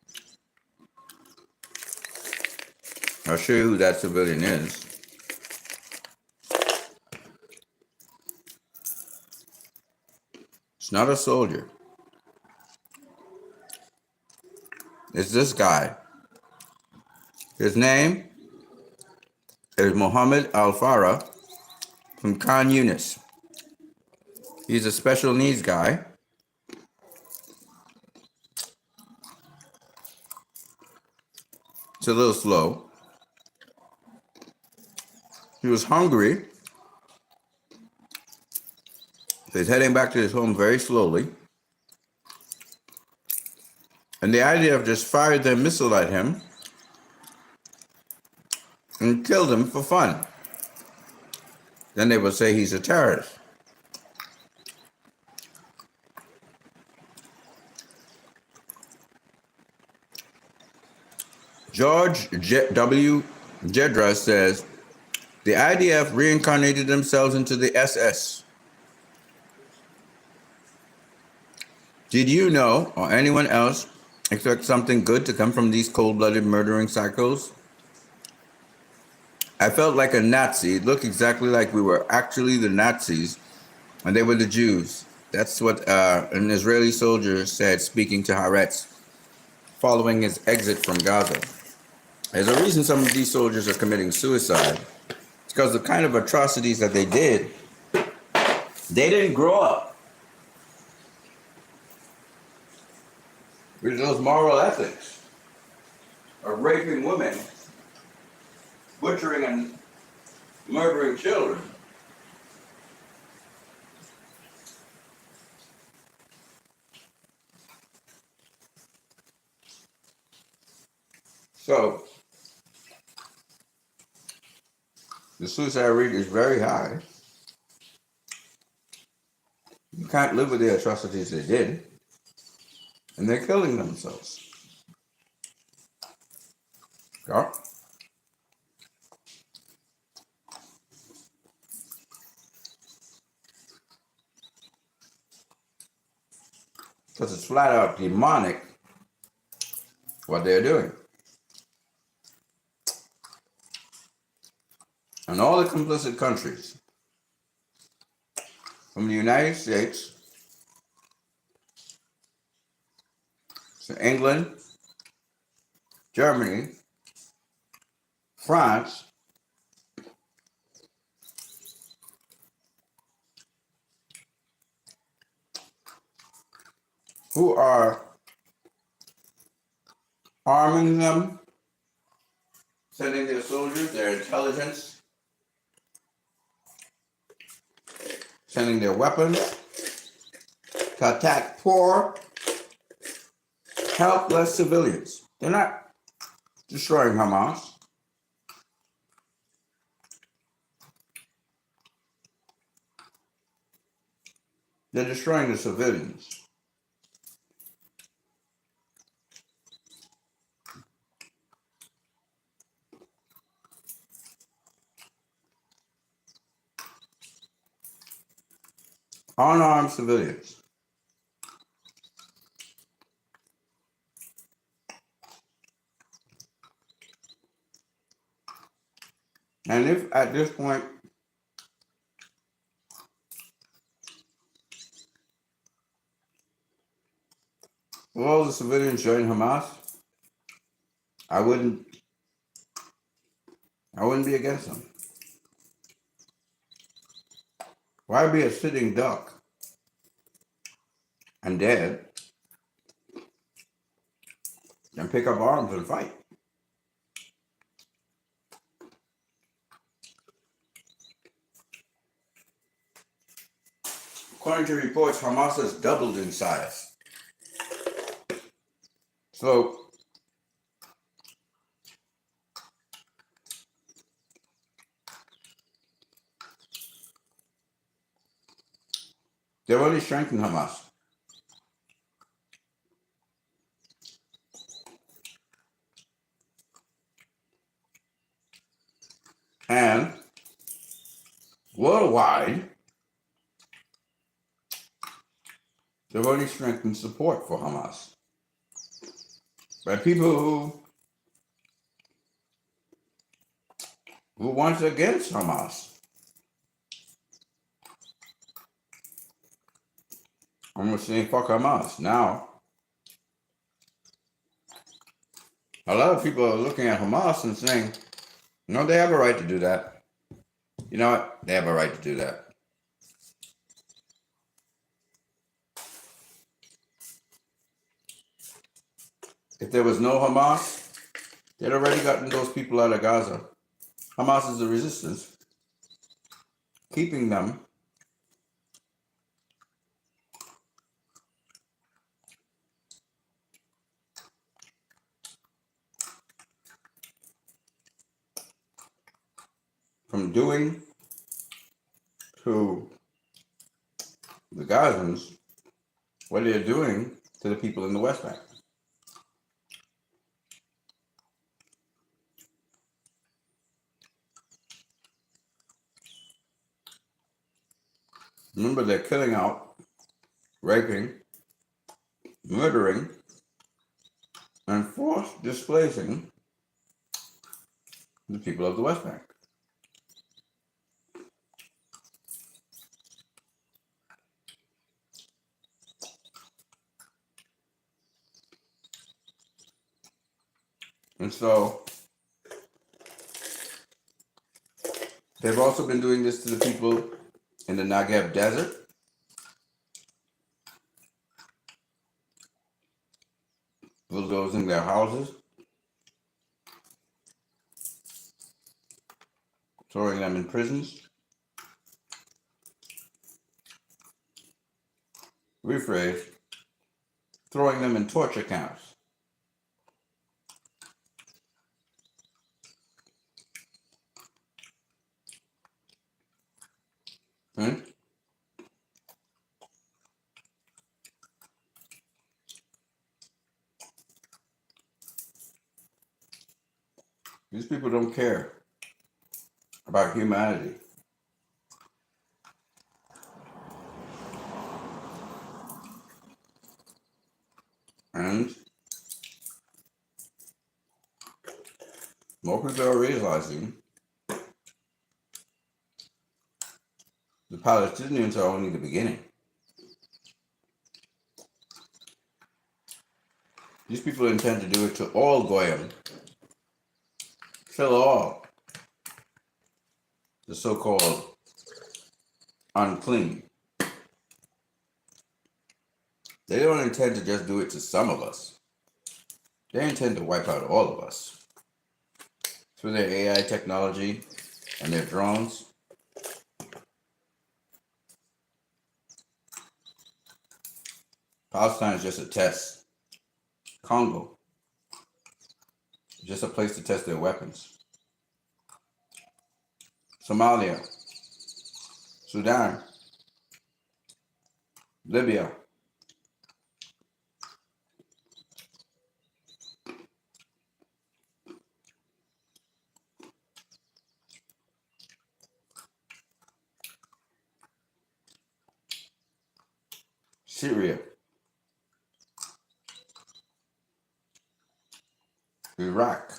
I'll show you who that civilian is. It's not a soldier. It's this guy. His name is Mohammed Al-Farah from Khan Yunis. He's a special needs guy. It's a little slow. He was hungry. So he's heading back to his home very slowly. And the idea of just fired their missile at him and killed him for fun. Then they would say he's a terrorist. George W. Jedra says, the IDF reincarnated themselves into the SS. Did you know, or anyone else, expect something good to come from these cold-blooded murdering psychos? I felt like a Nazi. It looked exactly like we were actually the Nazis, and they were the Jews. That's what an Israeli soldier said, speaking to Haaretz, following his exit from Gaza. There's a reason some of these soldiers are committing suicide. It's because the kind of atrocities that they did, they didn't grow up with those moral ethics of raping women, butchering and murdering children. So, the suicide rate is very high. You can't live with the atrocities they did, and they're killing themselves. Yeah. Because it's flat out demonic what they're doing. And all the complicit countries, from the United States to England, Germany, France, who are arming them, sending their soldiers, their intelligence, sending their weapons to attack poor, helpless civilians. They're not destroying Hamas. They're destroying the civilians. Unarmed civilians. And if at this point, if all the civilians join Hamas, I wouldn't be against them. Why be a sitting duck and dead and pick up arms and fight? According to reports, Hamas has doubled in size. So they've only strengthened Hamas. And worldwide, they've only strengthened support for Hamas by people who once against Hamas. I'm gonna say fuck Hamas. Now, a lot of people are looking at Hamas and saying, no, they have a right to do that. You know what? They have a right to do that. If there was no Hamas, they'd already gotten those people out of Gaza. Hamas is the resistance, keeping them from doing to the Gazans what they're doing to the people in the West Bank. Remember, they're killing out, raping, murdering, and force displacing the people of the West Bank. And so they've also been doing this to the people in the Negev desert, bulldozing their houses, throwing them in prisons. Rephrase, throwing them in torture camps. Hmm? These people don't care about humanity. And more people are realizing the Palestinians are only the beginning. These people intend to do it to all Goyim, kill all the so-called unclean. They don't intend to just do it to some of us. They intend to wipe out all of us through their AI technology and their drones. Palestine is just a test. Congo, just a place to test their weapons. Somalia, Sudan, Libya. Syria, Iraq,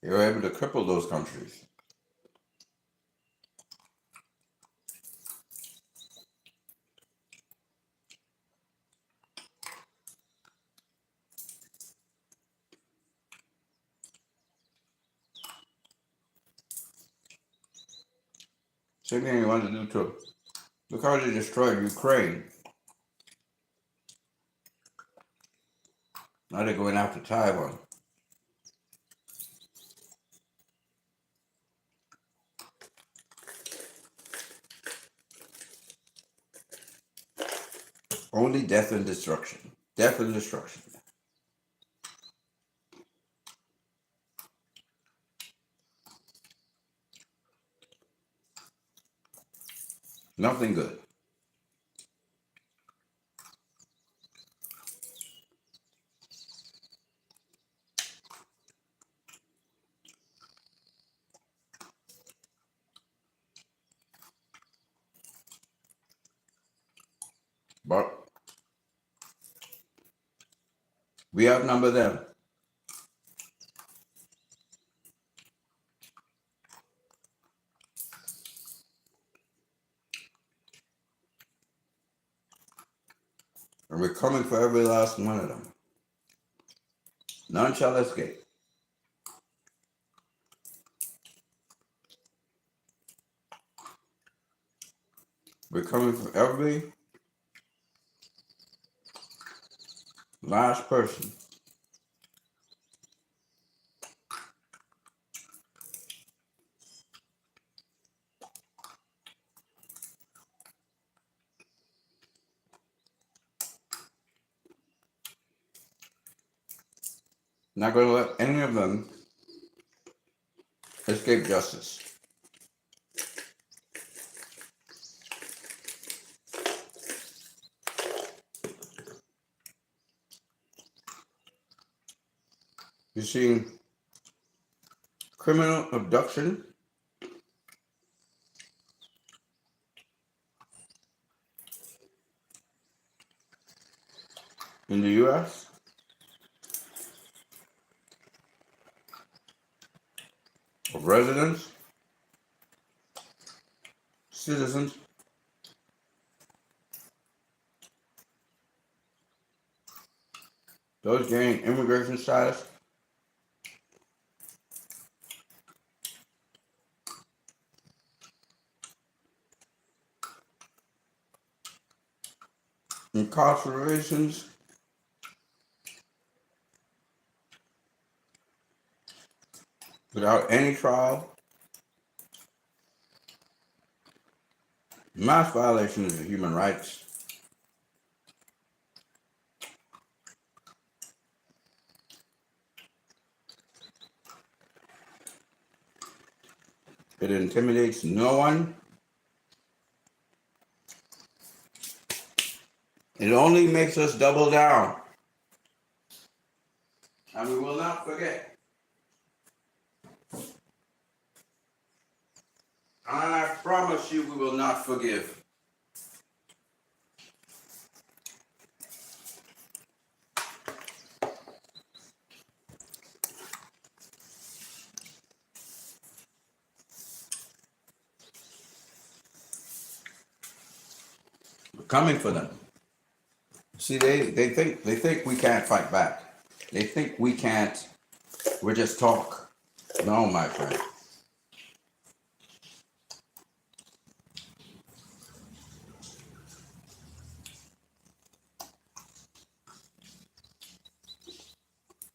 they were able to cripple those countries. Same thing they wanted to do to. Look how they destroyed Ukraine. Now they're going after Taiwan. Only death and destruction. Death and destruction. Nothing good. But we outnumber them. And we're coming for every last one of them. None shall escape. We're coming for every last person. Not going to let any of them escape justice. You're seeing criminal abduction in the U.S. of residents, citizens, those gaining immigration status, incarcerations, without any trial, mass violations of human rights. It intimidates no one. It only makes us double down. And we will not forget. And I promise you we will not forgive. We're coming for them. See, they think we can't fight back. They think we can't, we're just talk. No, my friend.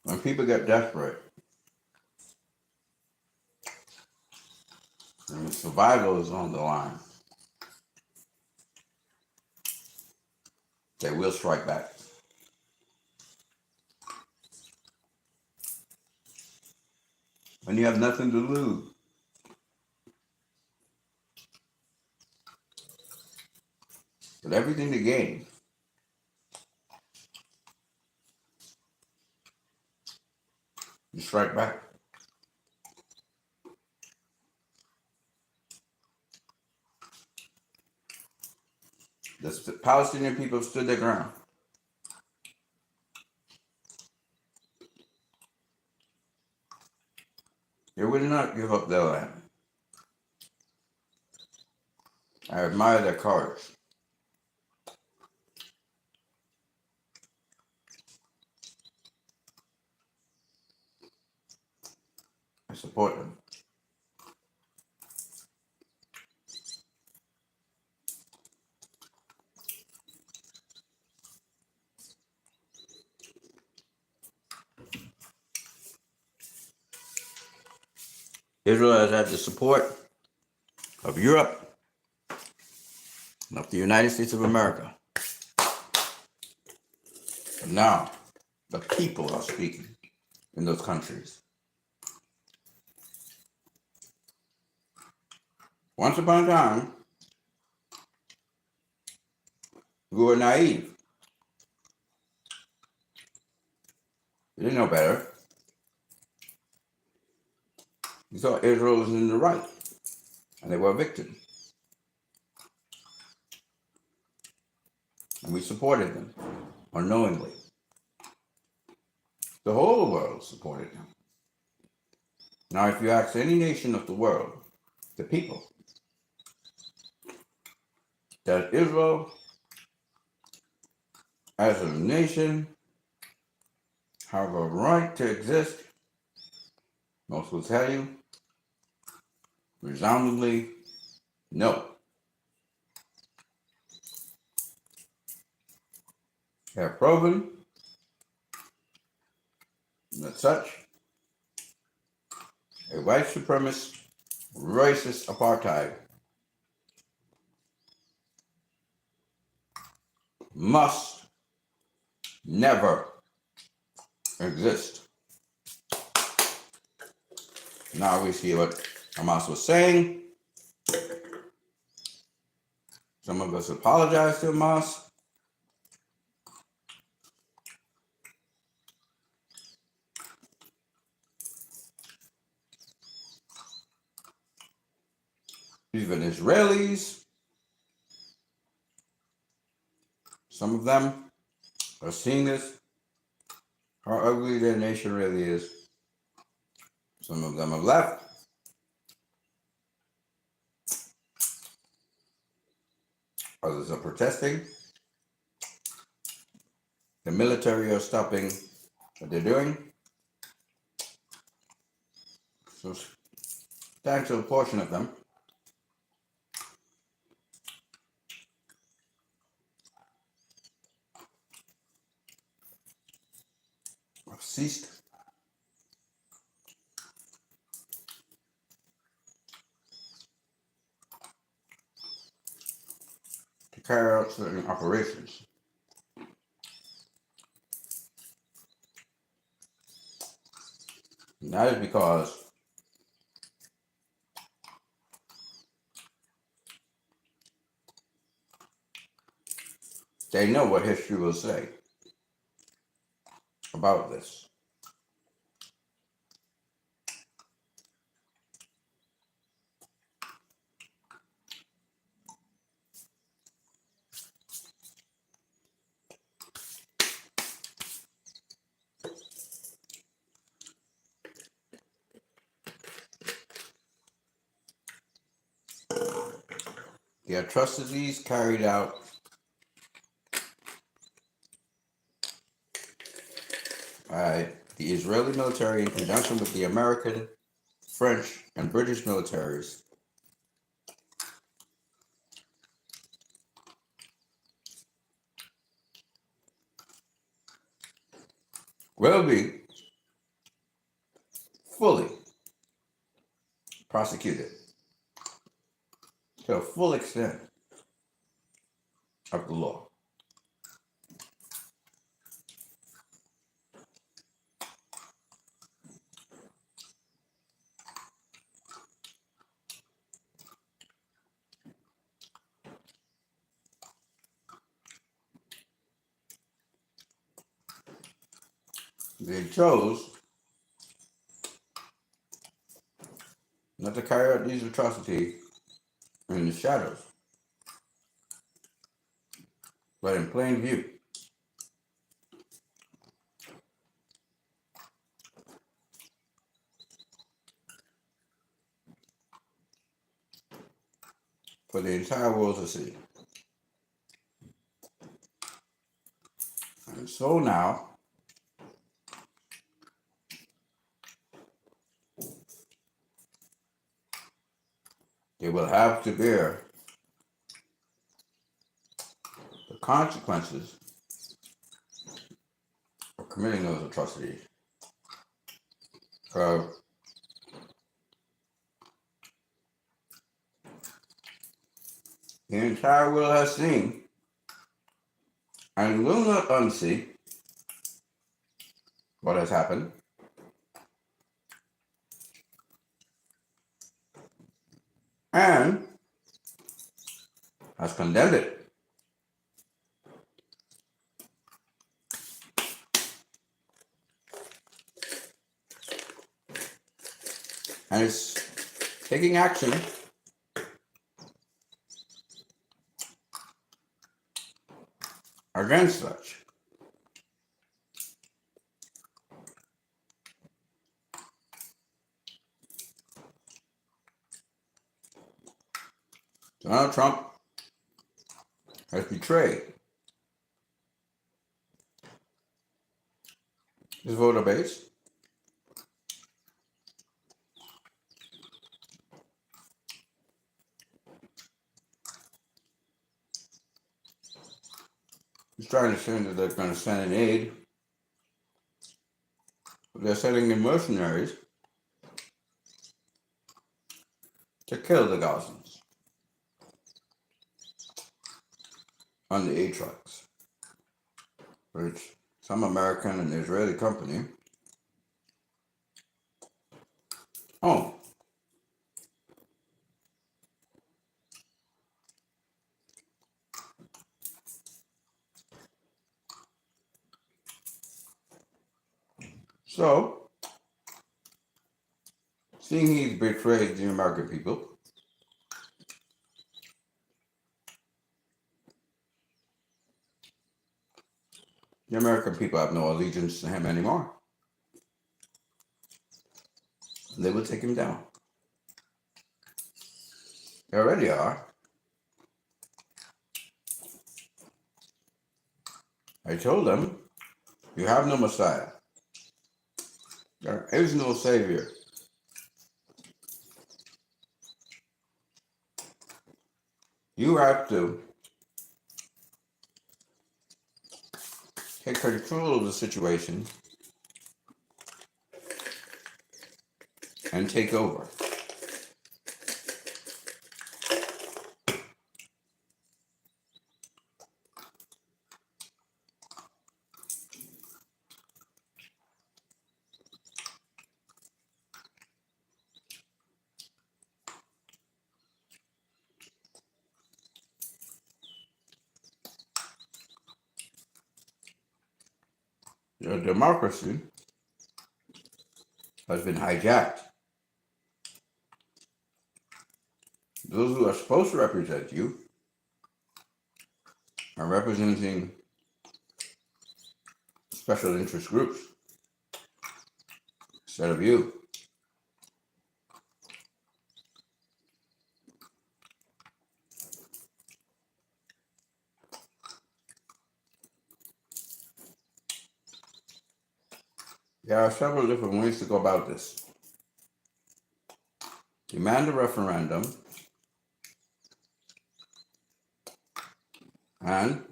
When people get desperate, survival is on the line, they will strike back. When you have nothing to lose, but everything to gain, you strike back. The Palestinian people stood their ground. They would not give up their land. I admire their courage. I support them. Israel has had the support of Europe and of the United States of America. And now, the people are speaking in those countries. Once upon a time, we were naive. We didn't know better. We thought Israel was in the right, and they were a victim. And we supported them, unknowingly. The whole world supported them. Now, if you ask any nation of the world, the people, that Israel as a nation have a right to exist, most will tell you resoundingly no. They have proven that such a white supremacist, racist apartheid must never exist. Now we see what Hamas was saying. Some of us apologize to Hamas. Even Israelis, some of them are seeing this, how ugly their nation really is. Some of them have left. Others are protesting. The military are stopping what they're doing. So thanks to a portion of them, have ceased to carry out certain operations. And that is because they know what history will say about this. The atrocities carried out by the Israeli military in conjunction with the American, French, and British militaries will be fully prosecuted. to the full extent of the law. They chose not to carry out these atrocities in the shadows, but in plain view. For the entire world to see. And so now, they will have to bear the consequences of committing those atrocities. The entire world has seen and will not unsee what has happened, and has condemned it. And is taking action against such. Donald Trump has betrayed his voter base. He's trying to say that they're going to send in aid, but they're sending in mercenaries to kill the Gazans on the aid trucks, which some American and Israeli company own. So, seeing he's betrayed the American people, the American people have no allegiance to him anymore. They will take him down. They already are. I told them, you have no Messiah. There is no Savior. You have to take control of the situation and take over. Your democracy has been hijacked. Those who are supposed to represent you are representing special interest groups instead of you. There are several different ways to go about this. Demand a referendum and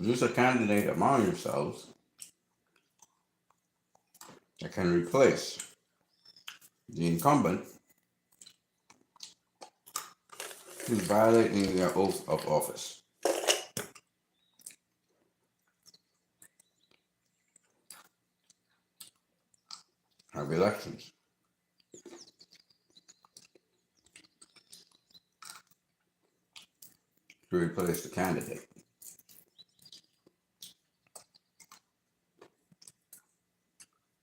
Produce a candidate among yourselves that can replace the incumbent who's violating their oath of office. Have elections. To replace the candidate.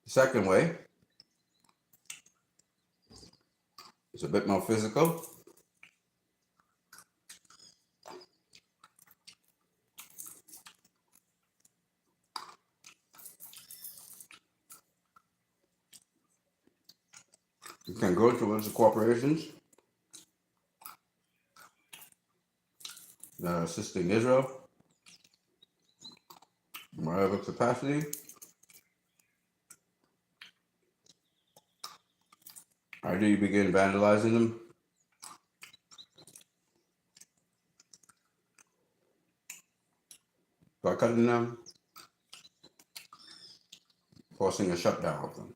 The second way is a bit more physical. You can go towards the corporations that are assisting Israel in whatever capacity. How do you begin vandalizing them? By cutting them, forcing a shutdown of them.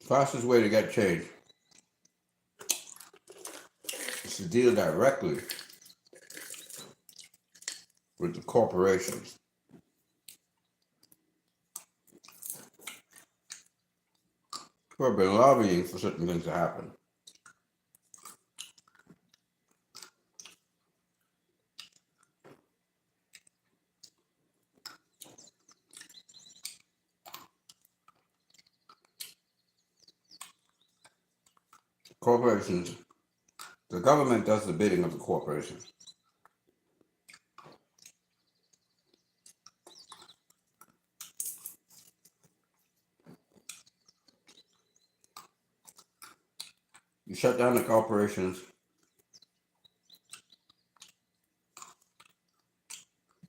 Fastest way to get change is to deal directly with the corporations who have been lobbying for certain things to happen. Corporations, the government does the bidding of the corporations. You shut down the corporations,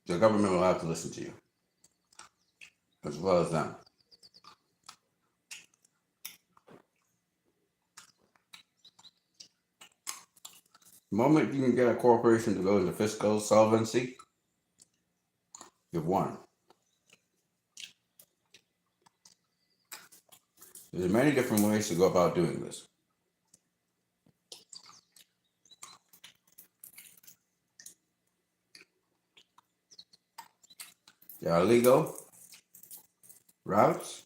the government will have to listen to you, as well as them. The moment you can get a corporation to go into fiscal solvency, you've won. There's many different ways to go about doing this. There are legal routes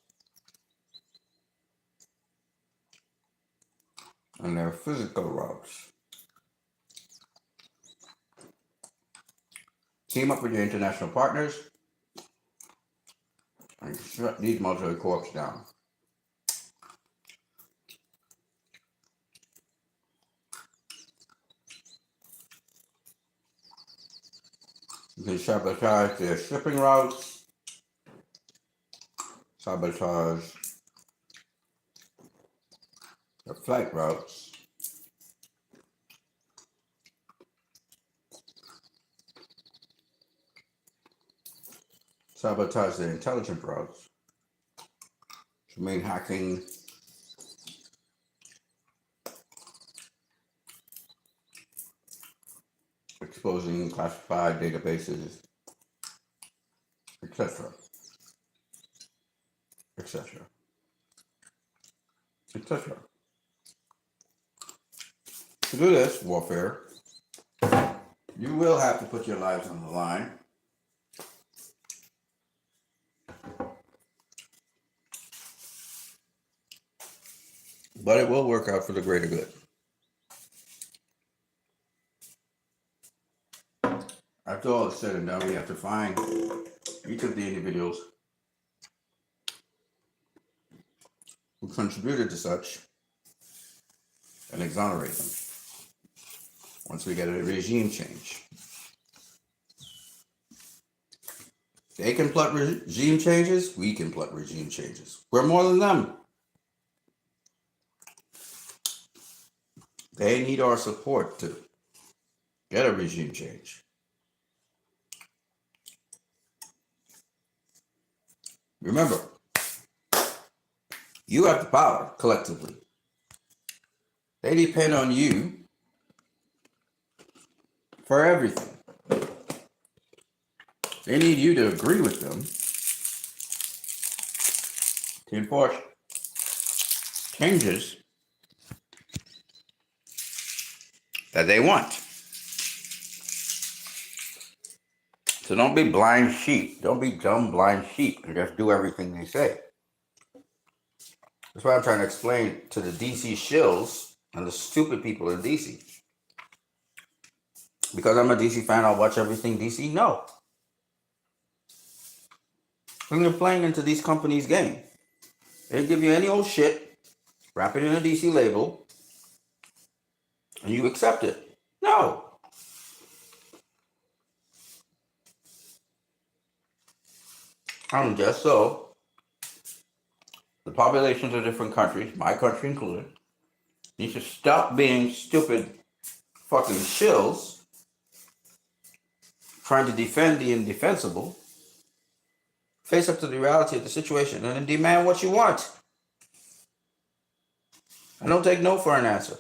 and there are physical routes. Team up with your international partners and shut these military corps down. You can sabotage their shipping routes, sabotage their flight routes, sabotage their intelligence routes, which mean hacking, exposing classified databases, etc., etc., etc. To do this warfare, you will have to put your lives on the line. But it will work out for the greater good. After all is said and done, we have to find each of the individuals who contributed to such and exonerate them once we get a regime change. They can plot regime changes, we can plot regime changes. We're more than them. They need our support to get a regime change. Remember, you have the power collectively. They depend on you for everything. They need you to agree with them to enforce changes that they want. So don't be blind sheep. Don't be dumb blind sheep and just do everything they say. That's why I'm trying to explain to the DC shills and the stupid people in DC. Because I'm a DC fan, I'll watch everything DC. No. When you're playing into these companies' game, they give you any old shit, wrap it in a DC label, and you accept it. No. Just so the populations of different countries, my country included, need to stop being stupid fucking shills trying to defend the indefensible, face up to the reality of the situation, and then demand what you want. I don't take no for an answer.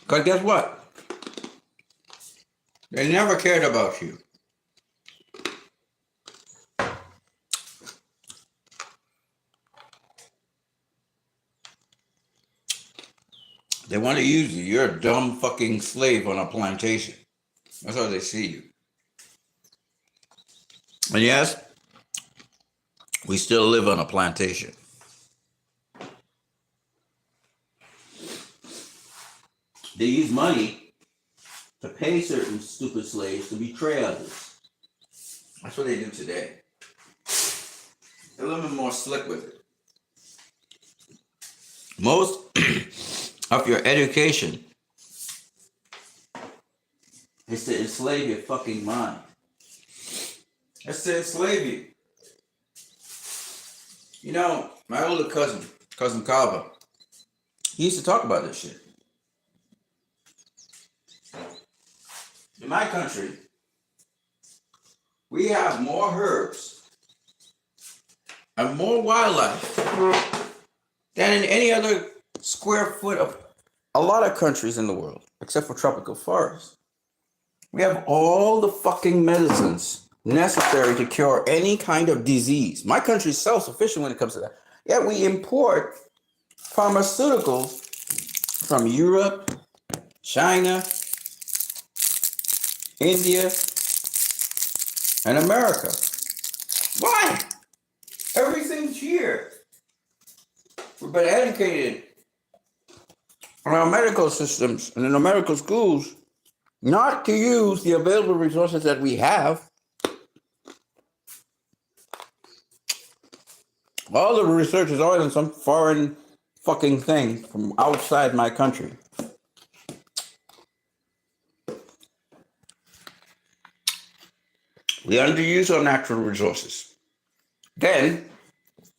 Because guess what? They never cared about you. They want to use you. You're a dumb fucking slave on a plantation. That's how they see you. And yes, we still live on a plantation. They use money to pay certain stupid slaves to betray others. That's what they do today. They're a little bit more slick with it. Most of your education is to enslave your fucking mind. That's to enslave you. You know, my older cousin Calva, he used to talk about this shit. In my country, we have more herbs and more wildlife than in any other square foot of a lot of countries in the world, except for tropical forests. We have all the fucking medicines necessary to cure any kind of disease. My country is self-sufficient when it comes to that. Yet we import pharmaceuticals from Europe, China, India, and America. Why? Everything's here. We've been educated in our medical systems and in our medical schools not to use the available resources that we have. All the research is always on some foreign fucking thing from outside my country. We underuse our natural resources. Then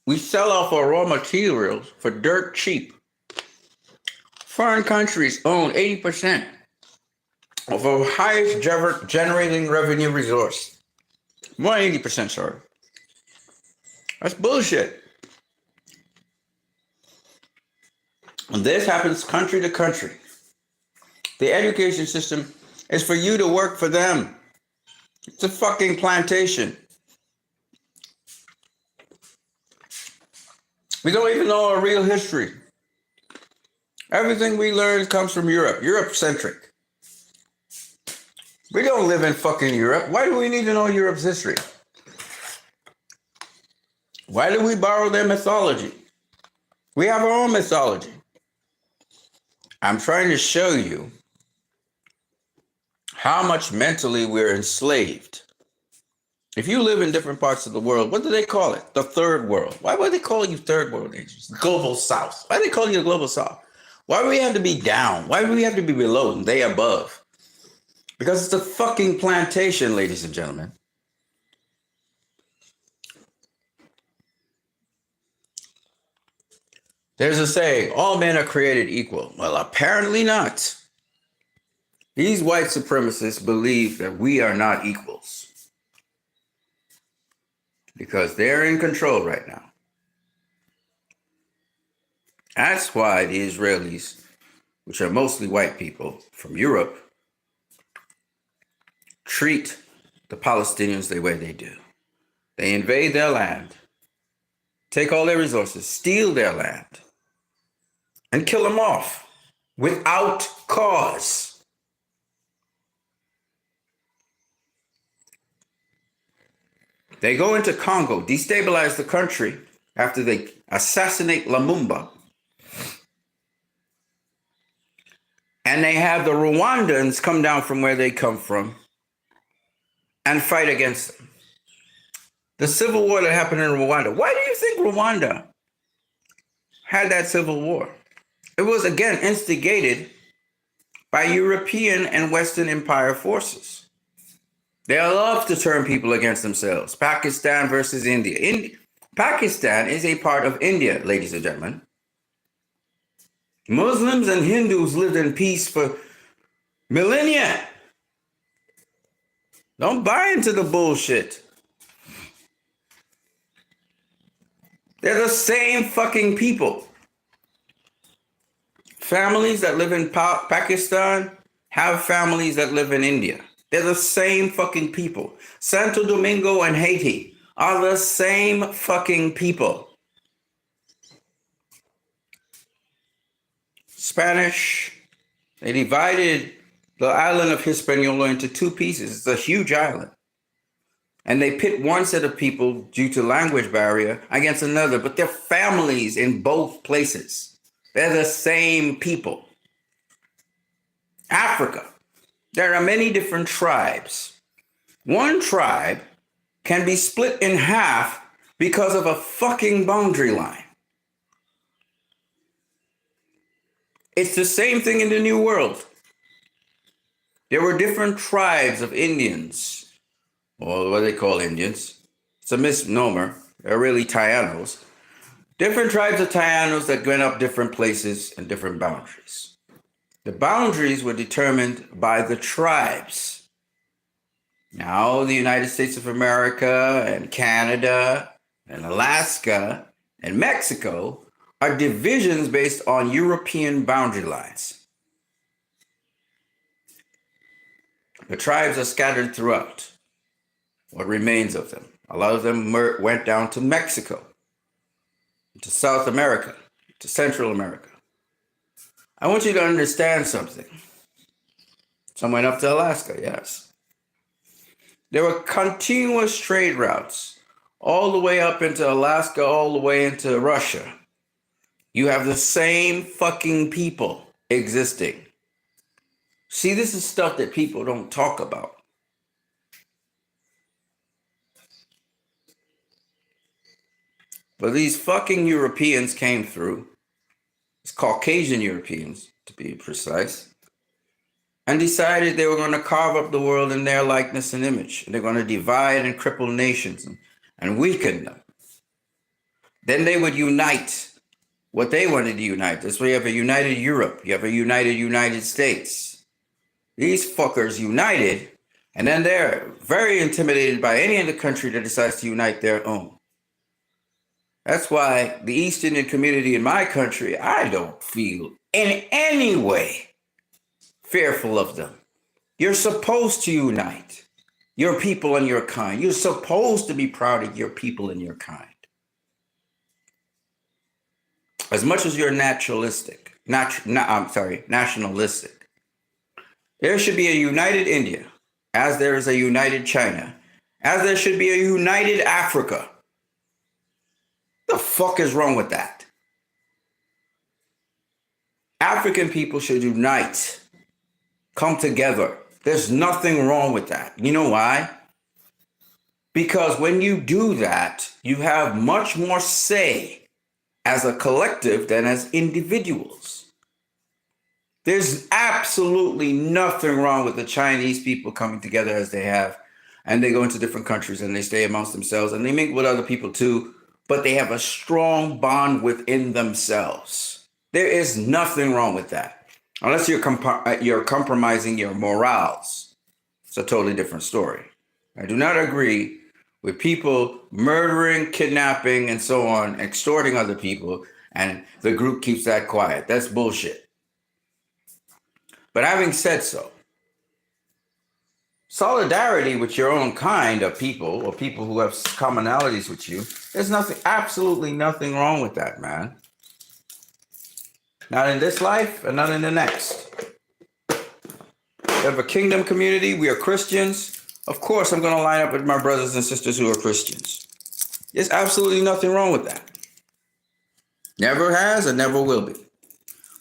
we sell off our raw materials for dirt cheap. Foreign countries own 80% of our highest generating revenue resource. More than 80%, sorry. That's bullshit. And this happens country to country. The education system is for you to work for them. It's a fucking plantation. We don't even know our real history. Everything we learn comes from Europe. Europe-centric. We don't live in fucking Europe. Why do we need to know Europe's history? Why do we borrow their mythology? We have our own mythology. I'm trying to show you how much mentally we're enslaved. If you live in different parts of the world, what do they call it? The third world. Why would they call you third world nations? Global South. Why do they call you the Global South? Why do we have to be down? Why do we have to be below and they above? Because it's a fucking plantation, ladies and gentlemen. There's a saying, all men are created equal. Well, apparently not. These white supremacists believe that we are not equals because they're in control right now. That's why the Israelis, which are mostly white people from Europe, treat the Palestinians the way they do. They invade their land, take all their resources, steal their land, and kill them off without cause. They go into Congo, destabilize the country after they assassinate Lumumba, and they have the Rwandans come down from where they come from and fight against them. The civil war that happened in Rwanda. Why do you think Rwanda had that civil war? It was, again, instigated by European and Western Empire forces. They love to turn people against themselves. Pakistan versus India. Pakistan is a part of India, ladies and gentlemen. Muslims and Hindus lived in peace for millennia. Don't buy into the bullshit. They're the same fucking people. Families that live in Pakistan have families that live in India. They're the same fucking people. Santo Domingo and Haiti are the same fucking people. Spanish, they divided the island of Hispaniola into two pieces. It's a huge island. And they pit one set of people due to language barrier against another, but they're families in both places. They're the same people. Africa, there are many different tribes. One tribe can be split in half because of a fucking boundary line. It's the same thing in the New World. There were different tribes of Indians, or what they call Indians. It's a misnomer. They're really Taianos. Different tribes of Taianos that went up different places and different boundaries. The boundaries were determined by the tribes. Now, the United States of America and Canada and Alaska and Mexico are divisions based on European boundary lines. The tribes are scattered throughout what remains of them. A lot of them went down to Mexico, to South America, to Central America. I want you to understand something. Some went up to Alaska, yes. There were continuous trade routes all the way up into Alaska, all the way into Russia. You have the same fucking people existing. See, this is stuff that people don't talk about. But these fucking Europeans came through, it's Caucasian Europeans to be precise, and decided they were going to carve up the world in their likeness and image. And they're going to divide and cripple nations and weaken them. Then they would unite what they wanted to unite. That's why you have a united Europe. You have a united United States. These fuckers united, and then they're very intimidated by any other country that decides to unite their own. That's why the East Indian community in my country, I don't feel in any way fearful of them. You're supposed to unite your people and your kind. You're supposed to be proud of your people and your kind. As much as you're nationalistic. There should be a united India, as there is a united China, as there should be a united Africa. The fuck is wrong with that? African people should unite, come together. There's nothing wrong with that. You know why? Because when you do that, you have much more say as a collective than as individuals. There's absolutely nothing wrong with the Chinese people coming together as they have, and they go into different countries and they stay amongst themselves and they mingle with other people too, but they have a strong bond within themselves. There is nothing wrong with that. Unless you're compromising your morals. It's a totally different story. I do not agree with people murdering, kidnapping, and so on, extorting other people, and the group keeps that quiet. That's bullshit. But having said so, solidarity with your own kind of people or people who have commonalities with you, there's nothing, absolutely nothing wrong with that, man. Not in this life and not in the next. We have a kingdom community. We are Christians. Of course, I'm going to line up with my brothers and sisters who are Christians. There's absolutely nothing wrong with that. Never has and never will be.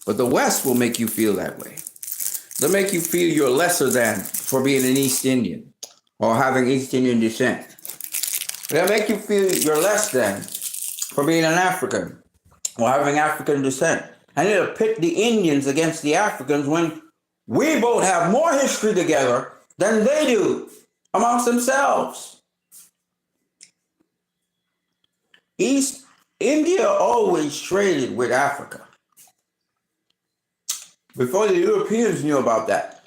But the West will make you feel that way. They'll make you feel you're lesser than for being an East Indian or having East Indian descent. They'll make you feel you're less than for being an African or having African descent. And they'll pit the Indians against the Africans when we both have more history together than they do amongst themselves. East India always traded with Africa. Before the Europeans knew about that,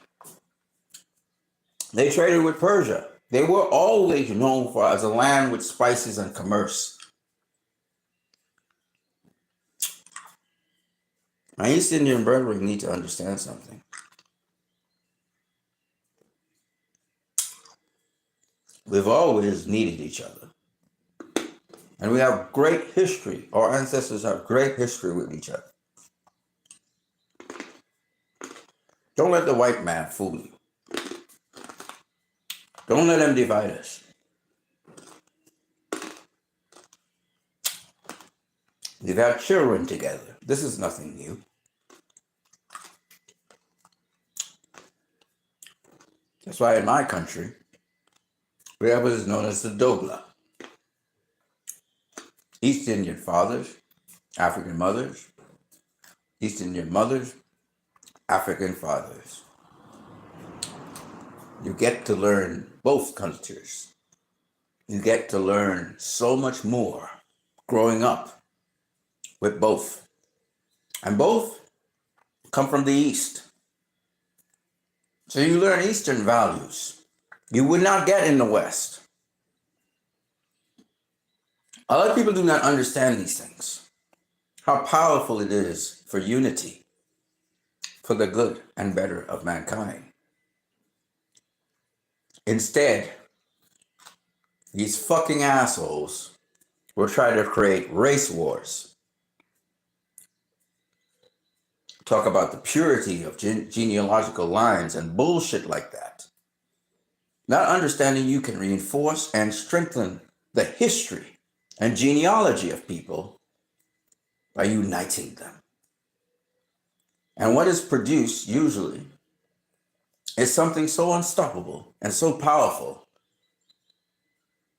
they traded with Persia. They were always known for as a land with spices and commerce. My East Indian brethren need to understand something. We've always needed each other. And we have great history. Our ancestors have great history with each other. Don't let the white man fool you. Don't let him divide us. We've had children together. This is nothing new. That's why in my country, we have what is known as the Dogla. East Indian fathers, African mothers, East Indian mothers, African fathers. You get to learn both cultures. You get to learn so much more growing up with both. And both come from the East. So you learn Eastern values you would not get in the West. A lot of people do not understand these things. How powerful it is for unity, for the good and better of mankind. Instead, these fucking assholes will try to create race wars. Talk about the purity of genealogical lines and bullshit like that. Not understanding you can reinforce and strengthen the history and genealogy of people by uniting them. And what is produced usually is something so unstoppable and so powerful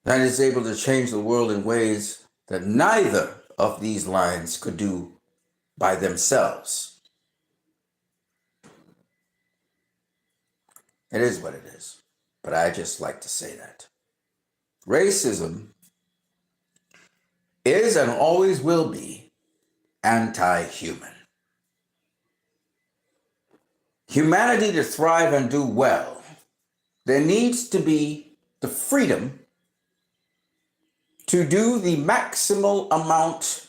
that is able to change the world in ways that neither of these lines could do by themselves. It is what it is. But I just like to say that. Racism is and always will be anti-human. Humanity to thrive and do well, there needs to be the freedom to do the maximal amount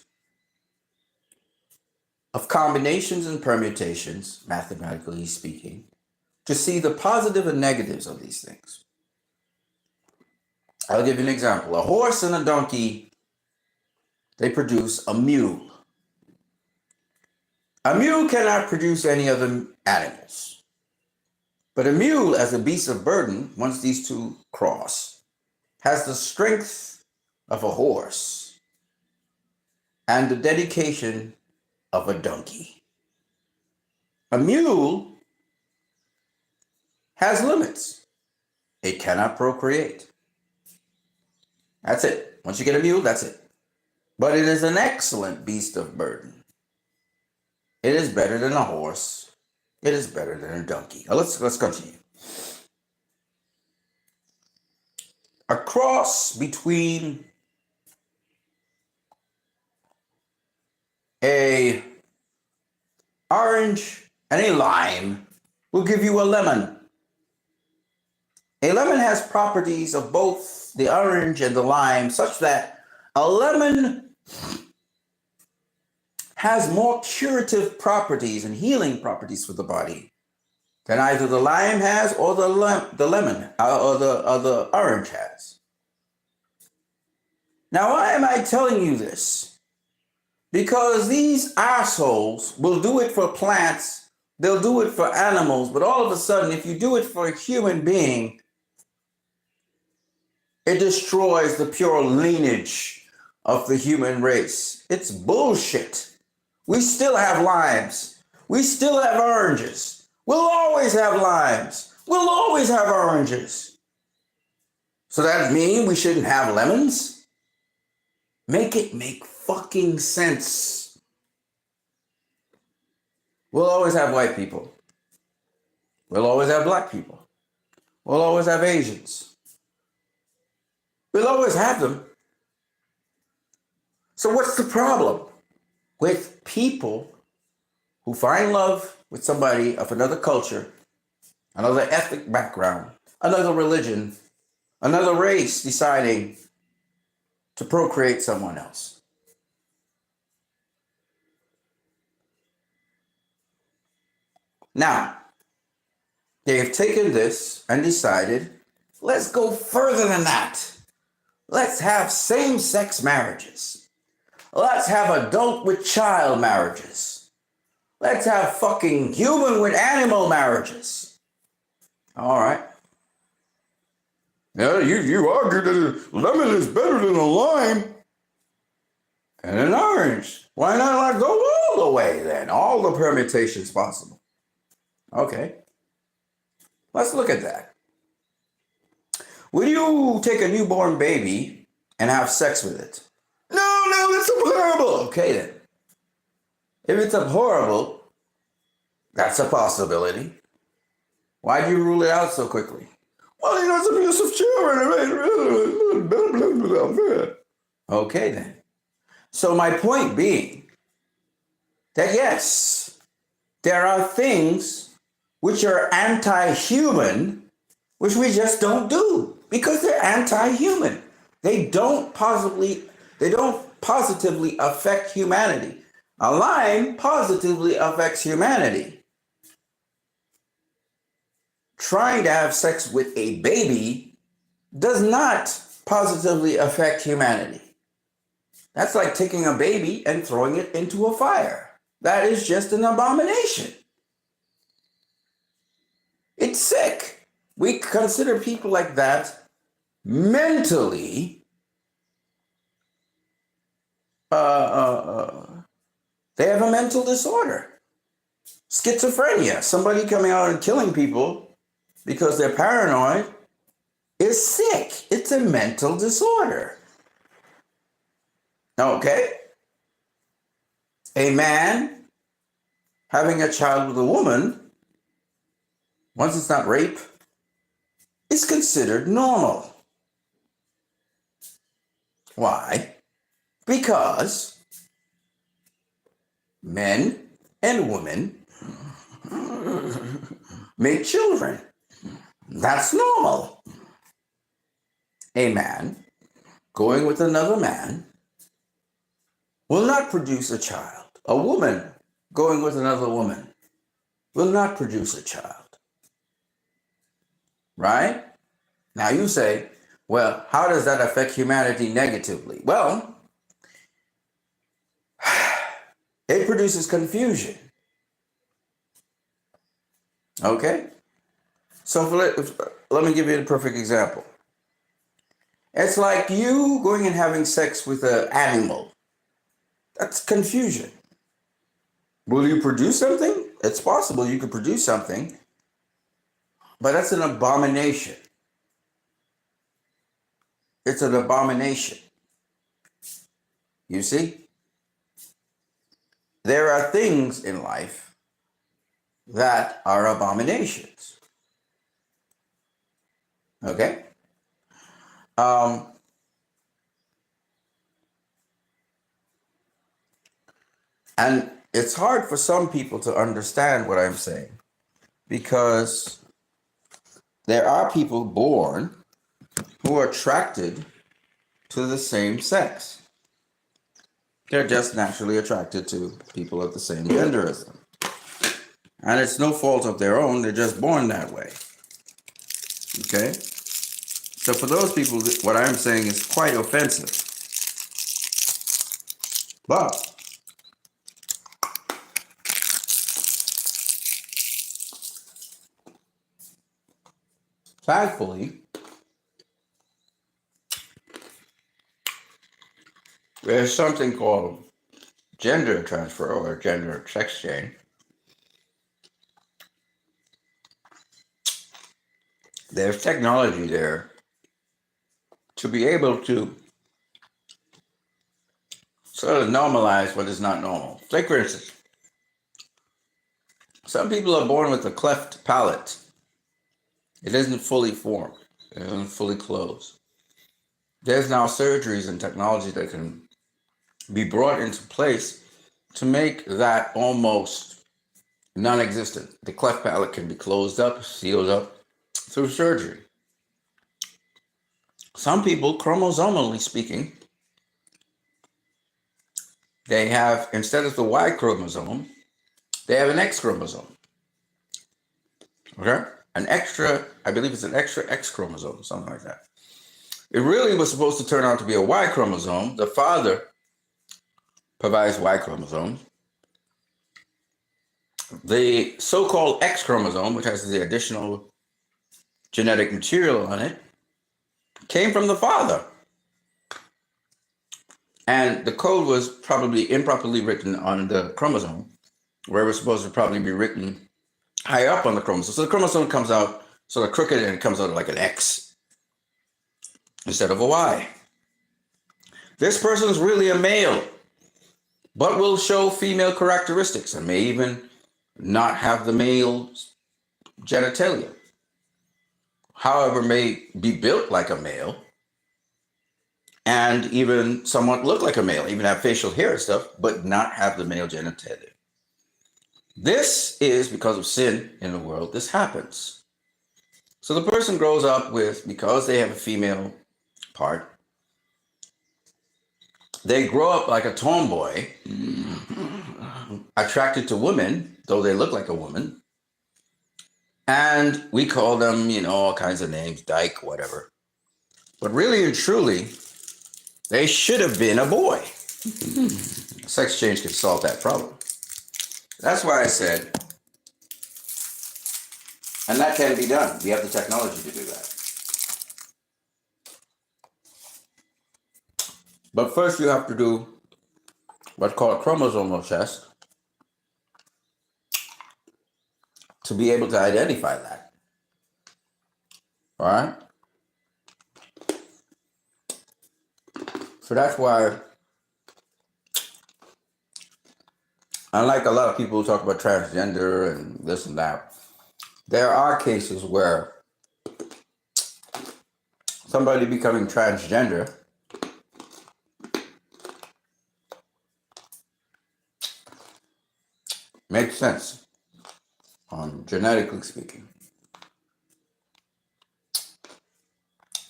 of combinations and permutations, mathematically speaking, to see the positive and negatives of these things. I'll give you an example. A horse and a donkey, they produce a mule. A mule cannot produce any other animals. But a mule, as a beast of burden, once these two cross, has the strength of a horse and the dedication of a donkey. A mule has limits. It cannot procreate. That's it. Once you get a mule, that's it. But it is an excellent beast of burden. It is better than a horse. It is better than a donkey. Now let's continue. A cross between a orange and a lime will give you a lemon. A lemon has properties of both the orange and the lime, such that a lemon has more curative properties and healing properties for the body than either the lime has or the lemon or the orange has. Now, why am I telling you this? Because these assholes will do it for plants, they'll do it for animals, but all of a sudden, if you do it for a human being, it destroys the pure lineage of the human race. It's bullshit. We still have limes. We still have oranges. We'll always have limes. We'll always have oranges. So that means we shouldn't have lemons? Make it make fucking sense. We'll always have white people. We'll always have black people. We'll always have Asians. We'll always have them. So what's the problem with people who find love with somebody of another culture, another ethnic background, another religion, another race, deciding to procreate someone else? Now, they've taken this and decided, let's go further than that. Let's have same-sex marriages. Let's have adult with child marriages. Let's have fucking human with animal marriages. All right. Yeah, you argue that a lemon is better than a lime and an orange. Why not go all the way then? All the permutations possible. Okay. Let's look at that. Will you take a newborn baby and have sex with it? No, that's abhorrible. Okay then. If it's abhorrible, that's a possibility. Why do you rule it out so quickly? Well, it's abuse of children. Okay then. So my point being that yes, there are things which are anti-human, which we just don't do because they're anti-human. They don't positively affect humanity. A lime positively affects humanity. Trying to have sex with a baby does not positively affect humanity. That's like taking a baby and throwing it into a fire. That is just an abomination. It's sick. We consider people like that mentally they have a mental disorder. Schizophrenia, somebody coming out and killing people because they're paranoid, is sick. It's a mental disorder. Okay? A man having a child with a woman, once it's not rape, is considered normal. Why? Because men and women make children. That's normal. A man going with another man will not produce a child. A woman going with another woman will not produce a child. Right? Now you say, well, how does that affect humanity negatively? Well, it produces confusion. Okay? So let me give you a perfect example. It's like you going and having sex with an animal. That's confusion. Will you produce something? It's possible you could produce something, but that's an abomination. It's an abomination. You see? There are things in life that are abominations. Okay? And it's hard for some people to understand what I'm saying because there are people born who are attracted to the same sex. They're just naturally attracted to people of the same gender as them. And it's no fault of their own, they're just born that way. Okay? So for those people, what I'm saying is quite offensive. But thankfully, there's something called gender transfer or gender sex change. There's technology there to be able to sort of normalize what is not normal. Take for instance, some people are born with a cleft palate. It isn't fully formed. It isn't fully closed. There's now surgeries and technology that can be brought into place to make that almost non-existent. The cleft palate can be closed up, sealed up through surgery. Some people, chromosomally speaking, they have, instead of the Y chromosome, they have an X chromosome. Okay? An extra, I believe it's an extra X chromosome, something like that. It really was supposed to turn out to be a Y chromosome. The father provides Y chromosome. The so-called X chromosome, which has the additional genetic material on it, came from the father. And the code was probably improperly written on the chromosome, where it was supposed to probably be written high up on the chromosome. So the chromosome comes out sort of crooked and it comes out like an X instead of a Y. This person is really a male, but will show female characteristics and may even not have the male genitalia. However, may be built like a male and even somewhat look like a male, even have facial hair and stuff, but not have the male genitalia. This is because of sin in the world. This happens. So the person grows up with, because they have a female part, they grow up like a tomboy, attracted to women, though they look like a woman. And we call them, all kinds of names, dyke, whatever. But really and truly, they should have been a boy. Sex change can solve that problem. That's why I said, and that can be done. We have the technology to do that. But first you have to do what's called a chromosomal test to be able to identify that. All right? So that's why, unlike a lot of people who talk about transgender and this and that, there are cases where somebody becoming transgender makes sense, genetically speaking.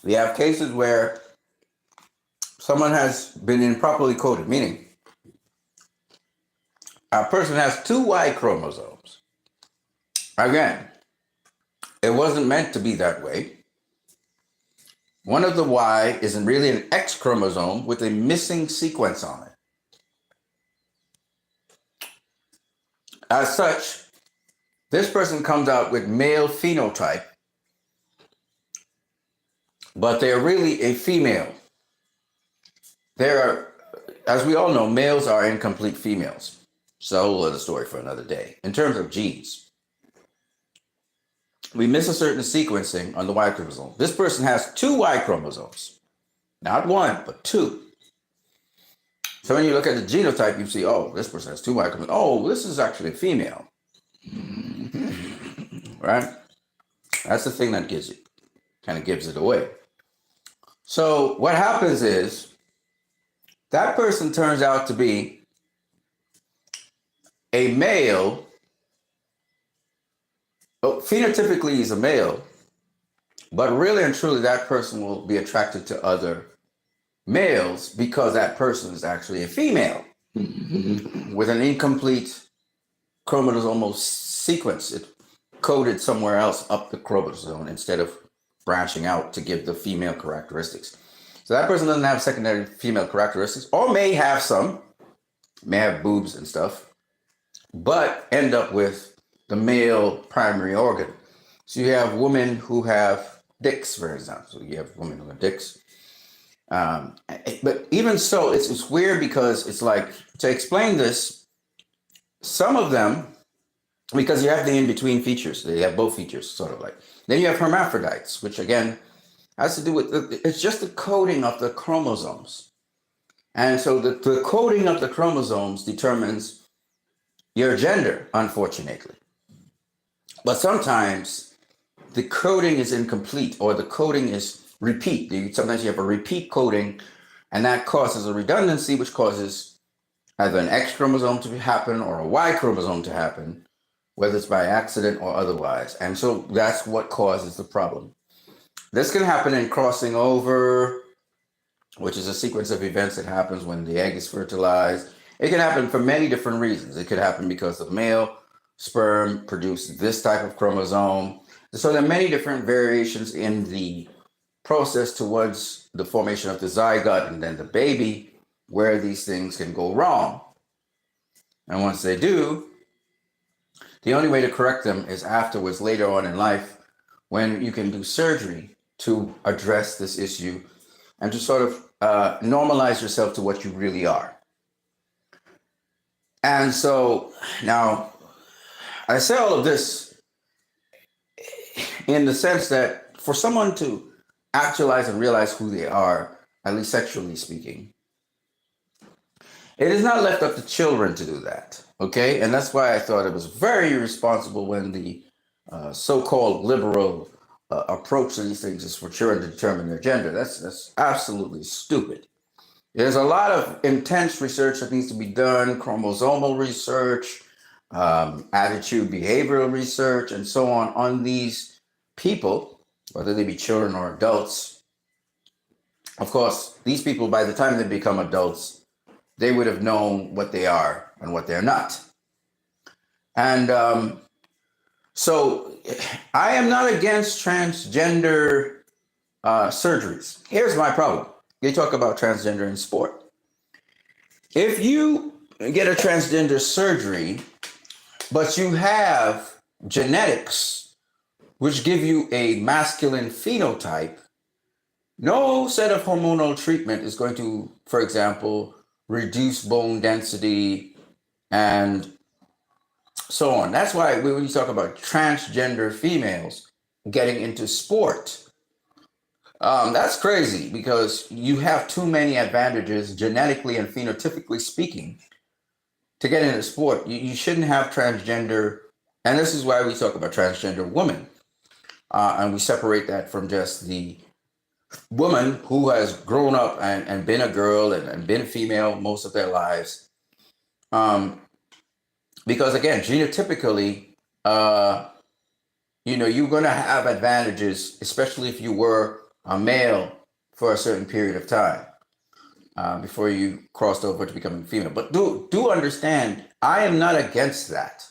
We have cases where someone has been improperly coded, meaning a person has two Y chromosomes. Again, it wasn't meant to be that way. One of the Y isn't really an X chromosome with a missing sequence on it. As such, this person comes out with male phenotype, but they're really a female. They're, as we all know, males are incomplete females. So we'll let a story for another day. In terms of genes, we miss a certain sequencing on the Y chromosome. This person has two Y chromosomes, not one, but two. So when you look at the genotype, you see, oh, this person has two Y chromosomes. Oh, this is actually a female. Right? That's the thing that kind of gives it away. So what happens is that person turns out to be a male, phenotypically he's a male, but really and truly that person will be attracted to other males because that person is actually a female with an incomplete chromosomal sequence. It coded somewhere else up the chromosome instead of branching out to give the female characteristics. So that person doesn't have secondary female characteristics, or may have some, may have boobs and stuff, but end up with the male primary organ. So you have women who have dicks, for example. So you have women who have dicks. But even so, it's weird because it's like, to explain this, some of them, because you have the in-between features, they have both features, sort of like. Then you have hermaphrodites, which again has to do with, it's just the coding of the chromosomes. And so the coding of the chromosomes determines your gender, unfortunately. But sometimes the coding is incomplete, or the coding is repeat. Sometimes you have a repeat coding, and that causes a redundancy, which causes either an X chromosome to happen or a Y chromosome to happen, whether it's by accident or otherwise. And so that's what causes the problem. This can happen in crossing over, which is a sequence of events that happens when the egg is fertilized. It can happen for many different reasons. It could happen because the male sperm produced this type of chromosome. So there are many different variations in the process towards the formation of the zygote and then the baby, where these things can go wrong. And once they do, the only way to correct them is afterwards, later on in life, when you can do surgery to address this issue and to sort of normalize yourself to what you really are. And so now, I say all of this in the sense that for someone to actualize and realize who they are, at least sexually speaking, it is not left up to children to do that, okay? And that's why I thought it was very irresponsible when the so-called liberal approach to these things is for children to determine their gender. That's absolutely stupid. There's a lot of intense research that needs to be done, chromosomal research, attitude, behavioral research, and so on these people, whether they be children or adults. Of course, these people, by the time they become adults, they would have known what they are and what they're not. And so I am not against transgender surgeries. Here's my problem. They talk about transgender in sport. If you get a transgender surgery, but you have genetics which give you a masculine phenotype, no set of hormonal treatment is going to, for example, reduce bone density and so on. That's why when you talk about transgender females getting into sport, that's crazy because you have too many advantages genetically and phenotypically speaking to get into sport. You shouldn't have transgender, and this is why we talk about transgender women, and we separate that from just the woman who has grown up and been a girl and been a female most of their lives. Because again, genotypically, you're going to have advantages, especially if you were a male for a certain period of time before you crossed over to becoming female. But do understand, I am not against that.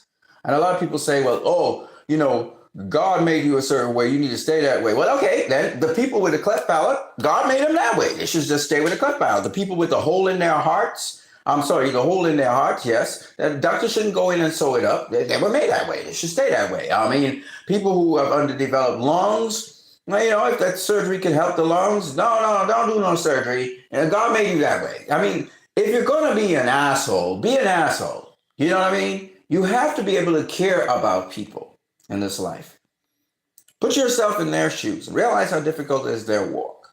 And a lot of people say, well, God made you a certain way, you need to stay that way. Well, okay, then the people with a cleft palate, God made them that way. They should just stay with a cleft palate. The people with the hole in their hearts, the hole in their heart, yes. The doctor shouldn't go in and sew it up. They were made that way. They should stay that way. I mean, people who have underdeveloped lungs, if that surgery can help the lungs, no, don't do no surgery. And God made you that way. I mean, if you're going to be an asshole, be an asshole. You know what I mean? You have to be able to care about people in this life. Put yourself in their shoes and realize how difficult is their walk.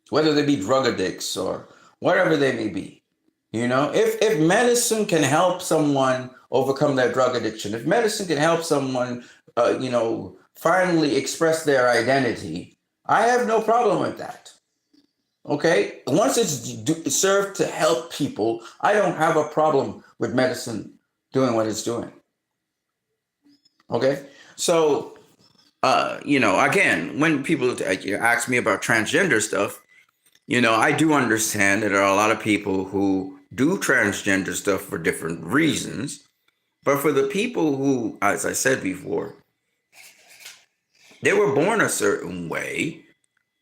Whether they be drug addicts or whatever they may be. If medicine can help someone overcome their drug addiction, if medicine can help someone, finally express their identity, I have no problem with that. Okay, once it's served to help people, I don't have a problem with medicine doing what it's doing. Okay, so again, when people ask me about transgender stuff, I do understand that there are a lot of people who do transgender stuff for different reasons. But for the people who, as I said before, they were born a certain way,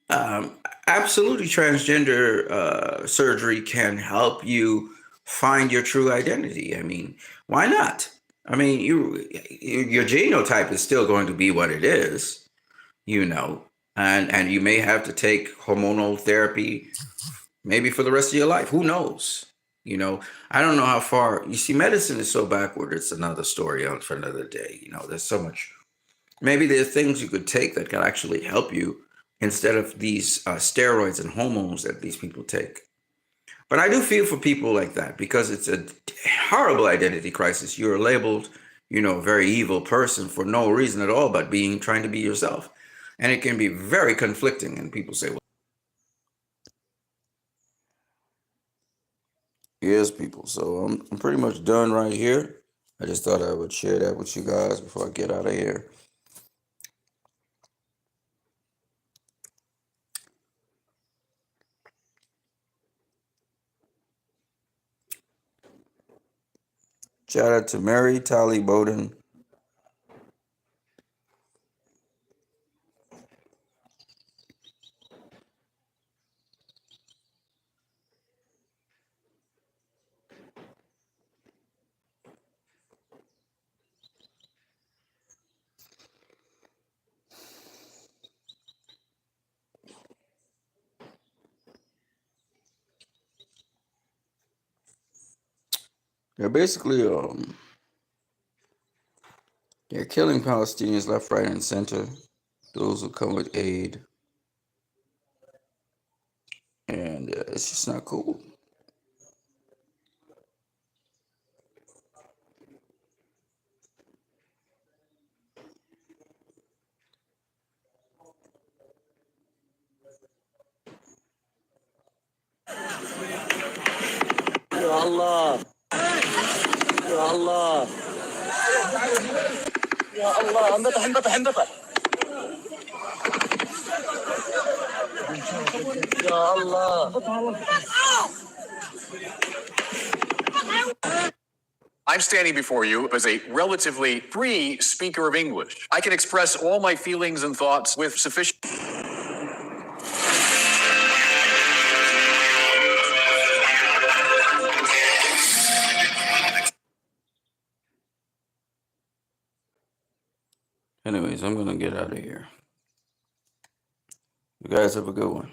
um, absolutely transgender surgery can help you find your true identity. I mean, why not? I mean, your genotype is still going to be what it is, you know, and you may have to take hormonal therapy maybe for the rest of your life. Who knows? I don't know how far. You see, medicine is so backward. It's another story on for another day. There's so much. Maybe there are things you could take that can actually help you instead of these steroids and hormones that these people take. But I do feel for people like that because it's a horrible identity crisis. You're labeled, a very evil person for no reason at all but trying to be yourself. And it can be very conflicting. And people say, well, yes, people. So I'm pretty much done right here. I just thought I would share that with you guys before I get out of here. Shout out to Mary Tally Bowden. They're basically they're killing Palestinians left, right, and center. Those who come with aid, and it's just not cool. يا الله يا الله يا الله انبطح انبطح انبطح يا الله. I'm standing before you as a relatively free speaker of English. I can express all my feelings and thoughts with sufficient. Anyways, I'm gonna get out of here. You guys have a good one.